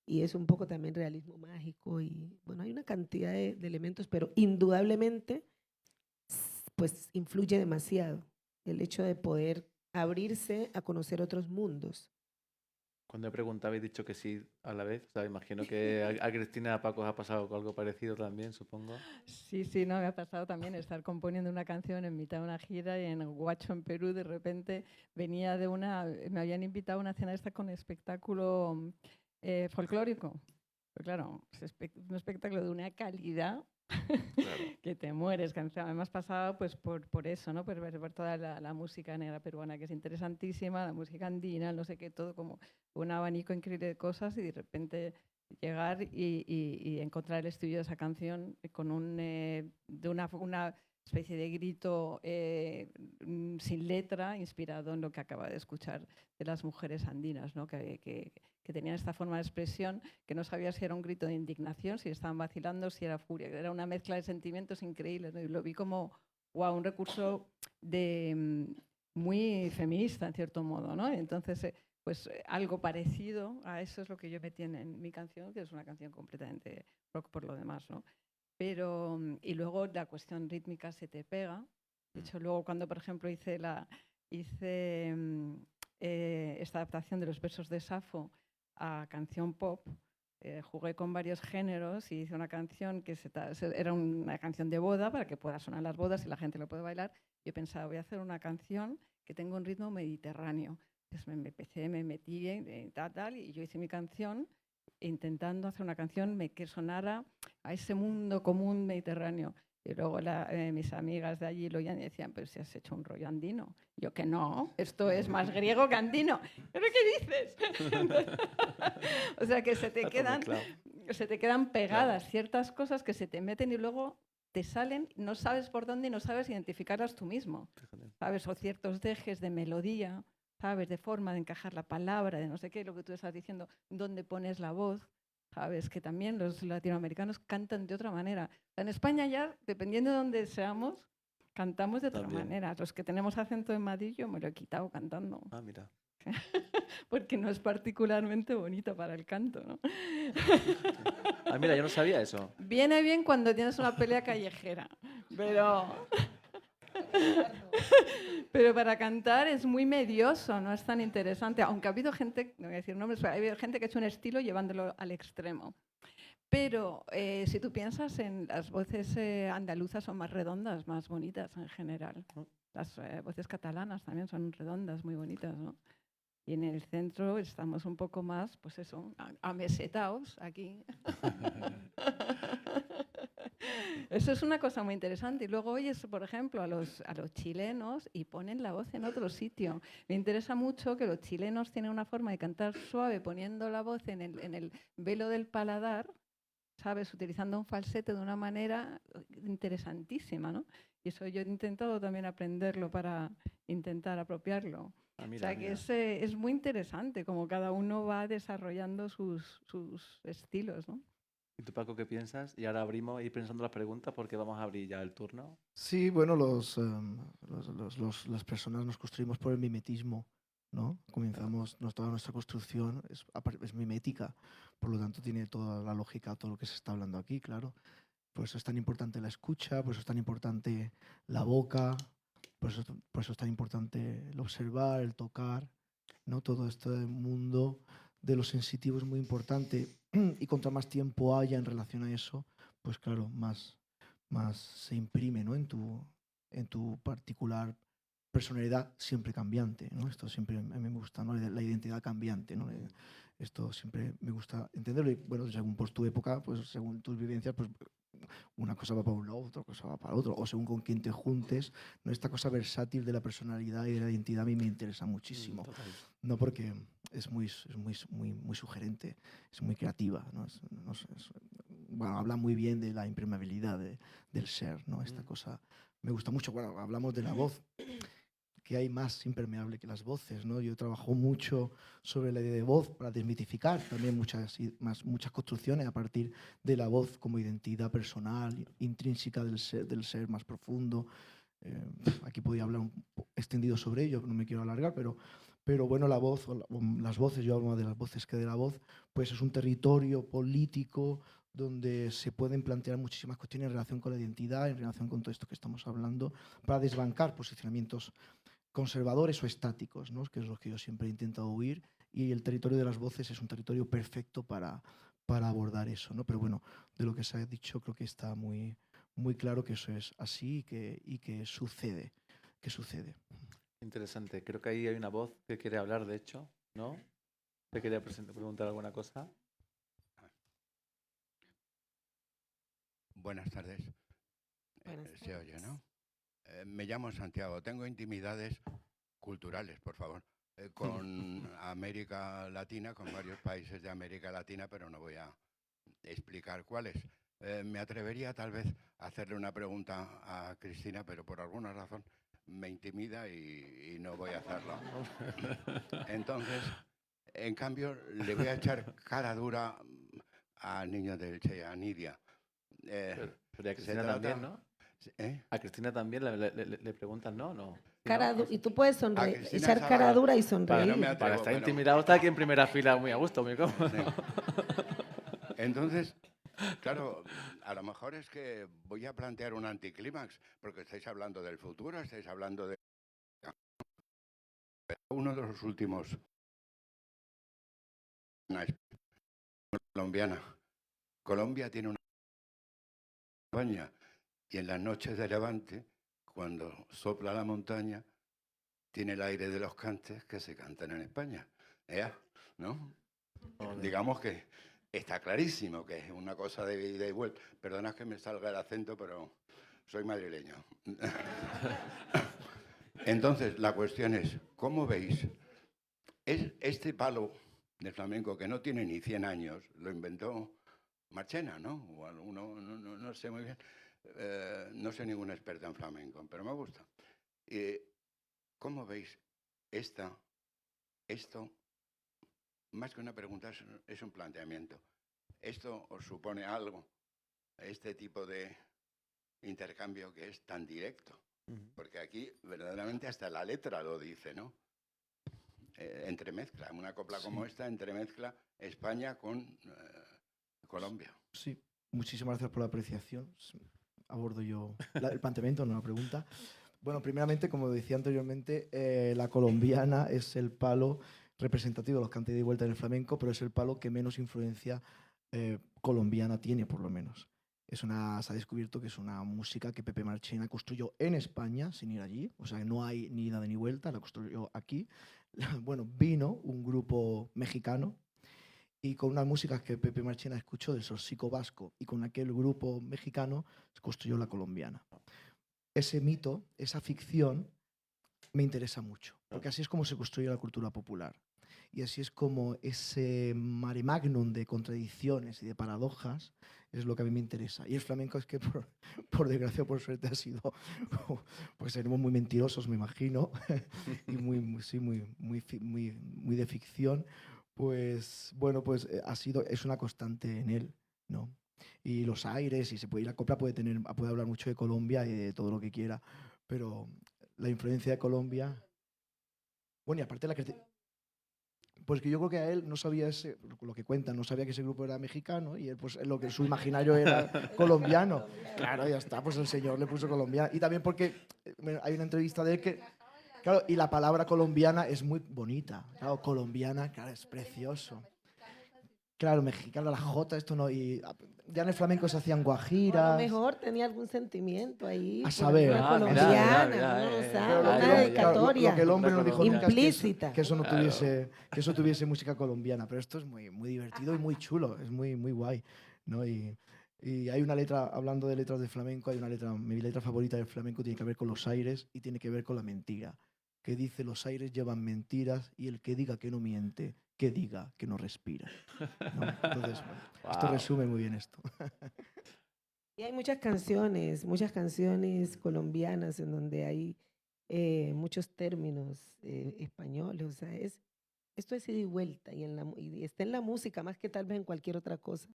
Y es un poco también realismo mágico y, bueno, hay una cantidad de elementos, pero indudablemente, pues influye demasiado el hecho de poder abrirse a conocer otros mundos. Cuando he preguntado habéis dicho que sí a la vez. O sea, imagino que a Cristina y a Paco os ha pasado algo parecido también, supongo. Sí, sí, no, me ha pasado también estar componiendo una canción en mitad de una gira y en Huacho, en Perú, de repente venía me habían invitado a una cena esta con espectáculo folclórico. Pero claro, es un espectáculo de una calidad Claro. que te mueres, que además pasaba pues por eso, ¿no? Por toda la música negra peruana, que es interesantísima, la música andina, no sé qué, todo como un abanico increíble de cosas, y de repente llegar y encontrar el estudio de esa canción con una especie de grito sin letra, inspirado en lo que acaba de escuchar de las mujeres andinas, ¿no? que tenían esta forma de expresión, que no sabía si era un grito de indignación, si estaban vacilando, si era furia. Era una mezcla de sentimientos increíbles, ¿no? Y lo vi como wow, un recurso muy feminista, en cierto modo, ¿no? Entonces, pues algo parecido a eso es lo que yo metí en mi canción, que es una canción completamente rock por lo demás, ¿no? Pero, y luego la cuestión rítmica se te pega. De hecho, luego cuando, por ejemplo, hice esta adaptación de los versos de Safo a canción pop, jugué con varios géneros y hice una canción que era una canción de boda para que pueda sonar en las bodas y la gente lo puede bailar. Yo pensaba, voy a hacer una canción que tenga un ritmo mediterráneo. Entonces me metí tal, y yo hice mi canción intentando hacer una canción que sonara a ese mundo común mediterráneo. Y luego mis amigas de allí lo oían y decían, pero si has hecho un rollo andino. Yo que no, esto es más griego que andino. ¿Pero qué dices? O sea que se te quedan pegadas ciertas cosas que se te meten y luego te salen, no sabes por dónde y no sabes identificarlas tú mismo. ¿Sabes? O ciertos dejes de melodía, ¿sabes? De forma de encajar la palabra, de no sé qué, lo que tú estás diciendo, dónde pones la voz. ¿Sabes? Que también los latinoamericanos cantan de otra manera. En España ya, dependiendo de dónde seamos, cantamos de otra manera. Los que tenemos acento de Madrid, yo me lo he quitado cantando. Ah, mira. Porque no es particularmente bonito para el canto, ¿no? Ah, mira, yo no sabía eso. Viene bien cuando tienes una pelea callejera, pero para cantar es muy medioso, no es tan interesante. Aunque ha habido gente, no voy a decir nombres, pero ha habido gente que ha hecho un estilo llevándolo al extremo. Pero si tú piensas en las voces andaluzas son más redondas, más bonitas en general. Las voces catalanas también son redondas, muy bonitas, ¿no? Y en el centro estamos un poco más, pues eso, amesetaos aquí. Eso es una cosa muy interesante. Y luego oyes, por ejemplo, a los chilenos y ponen la voz en otro sitio. Me interesa mucho que los chilenos tienen una forma de cantar suave, poniendo la voz en el velo del paladar, ¿sabes? Utilizando un falsete de una manera interesantísima, ¿no? Y eso yo he intentado también aprenderlo para intentar apropiarlo. Ah, mira, o sea, que es muy interesante como cada uno va desarrollando sus estilos, ¿no? ¿Y tú, Paco, qué piensas? Y ahora abrimos, ir pensando las preguntas porque vamos a abrir ya el turno. Sí, bueno, las personas nos construimos por el mimetismo, ¿no? Comenzamos, toda nuestra construcción es mimética, por lo tanto tiene toda la lógica, todo lo que se está hablando aquí, claro. Por eso es tan importante la escucha, por eso es tan importante la boca, por eso es tan importante el observar, el tocar, ¿no? Todo este mundo de lo sensitivo es muy importante y cuanto más tiempo haya en relación a eso, pues claro, más se imprime, ¿no? en tu particular personalidad siempre cambiante, ¿no? Esto siempre a mí me gusta, ¿no? La identidad cambiante, ¿no? Esto siempre me gusta entenderlo y bueno, según pues, tu época, pues según tus vivencias, pues una cosa va para un lado, otra cosa va para otro, o según con quién te juntes, ¿no? Esta cosa versátil de la personalidad y de la identidad a mí me interesa muchísimo, no porque es muy sugerente, es muy creativa, ¿no? bueno, habla muy bien de la impermeabilidad del ser, ¿no? Esta cosa me gusta mucho. Bueno, hablamos de la voz, que hay más impermeable que las voces, ¿no? Yo trabajo mucho sobre la idea de voz para desmitificar también muchas construcciones a partir de la voz como identidad personal, intrínseca del ser más profundo. Aquí podía hablar extendido sobre ello, no me quiero alargar, pero bueno, la voz, las voces, yo hablo más de las voces que de la voz, pues es un territorio político donde se pueden plantear muchísimas cuestiones en relación con la identidad, en relación con todo esto que estamos hablando, para desbancar posicionamientos conservadores o estáticos, ¿no? Que es lo que yo siempre he intentado huir, y el territorio de las voces es un territorio perfecto para abordar eso, ¿no? Pero bueno, de lo que se ha dicho creo que está muy, muy claro que eso es así y que sucede, Interesante. Creo que ahí hay una voz que quiere hablar, de hecho, ¿no? ¿Te quería preguntar alguna cosa? Buenas tardes. Buenas Se oye, ¿no? Me llamo Santiago. Tengo intimidades culturales, por favor, con América Latina, con varios países de América Latina, pero no voy a explicar cuáles. Me atrevería tal vez a hacerle una pregunta a Cristina, pero por alguna razón me intimida y no voy a hacerlo. Entonces, en cambio, le voy a echar cara dura al niño del Che, a Nidia. Pero a Cristina también, ¿no? A Cristina también le preguntan, ¿no? No. Y tú puedes sonreír, Cristina echar Sábado. cara dura y Para, sonreír. no me atrevo, Para estar bueno. intimidado está aquí en primera fila muy a gusto, muy cómodo. Sí. Entonces, claro, a lo mejor es que voy a plantear un anticlímax, porque estáis hablando del futuro, estáis hablando de uno de los últimos, una colombiana. Colombia tiene una montaña y en las noches de levante, cuando sopla la montaña, tiene el aire de los cantes que se cantan en España. ¿No? Digamos que está clarísimo que es una cosa de ida y vuelta. Perdona que me salga el acento, pero soy madrileño. Entonces, la cuestión es, ¿cómo veis? Este palo de flamenco, que no tiene ni 100 años, lo inventó Marchena, ¿no? O alguno, no sé muy bien. No soy ningún experto en flamenco, pero me gusta. ¿Cómo veis esto? Más que una pregunta, es un planteamiento. ¿Esto os supone algo, este tipo de intercambio que es tan directo? Porque aquí verdaderamente hasta la letra lo dice, ¿no? Entremezcla, una copla como esta, entremezcla España con Colombia. Sí, muchísimas gracias por la apreciación. Abordo yo el planteamiento, no la pregunta. Bueno, primeramente, como decía anteriormente, la colombiana es el palo representativo de los cantes de vuelta en el flamenco, pero es el palo que menos influencia colombiana tiene, por lo menos. Se ha descubierto que es una música que Pepe Marchena construyó en España, sin ir allí, o sea, que no hay ni ida ni vuelta, la construyó aquí. Bueno, vino un grupo mexicano y con unas músicas que Pepe Marchena escuchó del Sorsico Vasco y con aquel grupo mexicano construyó la colombiana. Ese mito, esa ficción, me interesa mucho, porque así es como se construye la cultura popular. Y así es como ese mare magnum de contradicciones y de paradojas es lo que a mí me interesa. Y el flamenco es que, por desgracia o por suerte, ha sido, pues seremos muy mentirosos, me imagino, y muy de ficción. Pues bueno, pues es una constante en él, ¿no? Y los aires, y la copla puede hablar mucho de Colombia y de todo lo que quiera, pero la influencia de Colombia, bueno, y aparte pues que yo creo que a él no sabía lo que cuentan, no sabía que ese grupo era mexicano y él, pues lo que su imaginario era colombiano. Claro, ya está, pues el señor le puso colombiana. Y también porque hay una entrevista de él que, claro, y la palabra colombiana es muy bonita. Claro, colombiana, claro, es precioso. Claro, mexicano, la jota, esto no. Y ya en el flamenco se hacían guajiras. A lo mejor tenía algún sentimiento ahí. A saber. Una colombiana, uno no sabe, una dedicatoria lo que el hombre nos dijo nunca es implícita. que eso no tuviese música colombiana. Pero esto es muy, muy divertido y muy chulo, es muy, muy guay, ¿no? Y hay una letra, hablando de letras de flamenco, hay una letra, mi letra favorita del flamenco tiene que ver con los aires y tiene que ver con la mentira. Que dice: los aires llevan mentiras y el que diga que no miente, que diga que no respira. ¿no? Entonces, bueno, esto Guau. resume muy bien esto. Y hay muchas canciones colombianas en donde hay muchos términos españoles. O sea, esto es ida y vuelta y está en la música más que tal vez en cualquier otra cosa.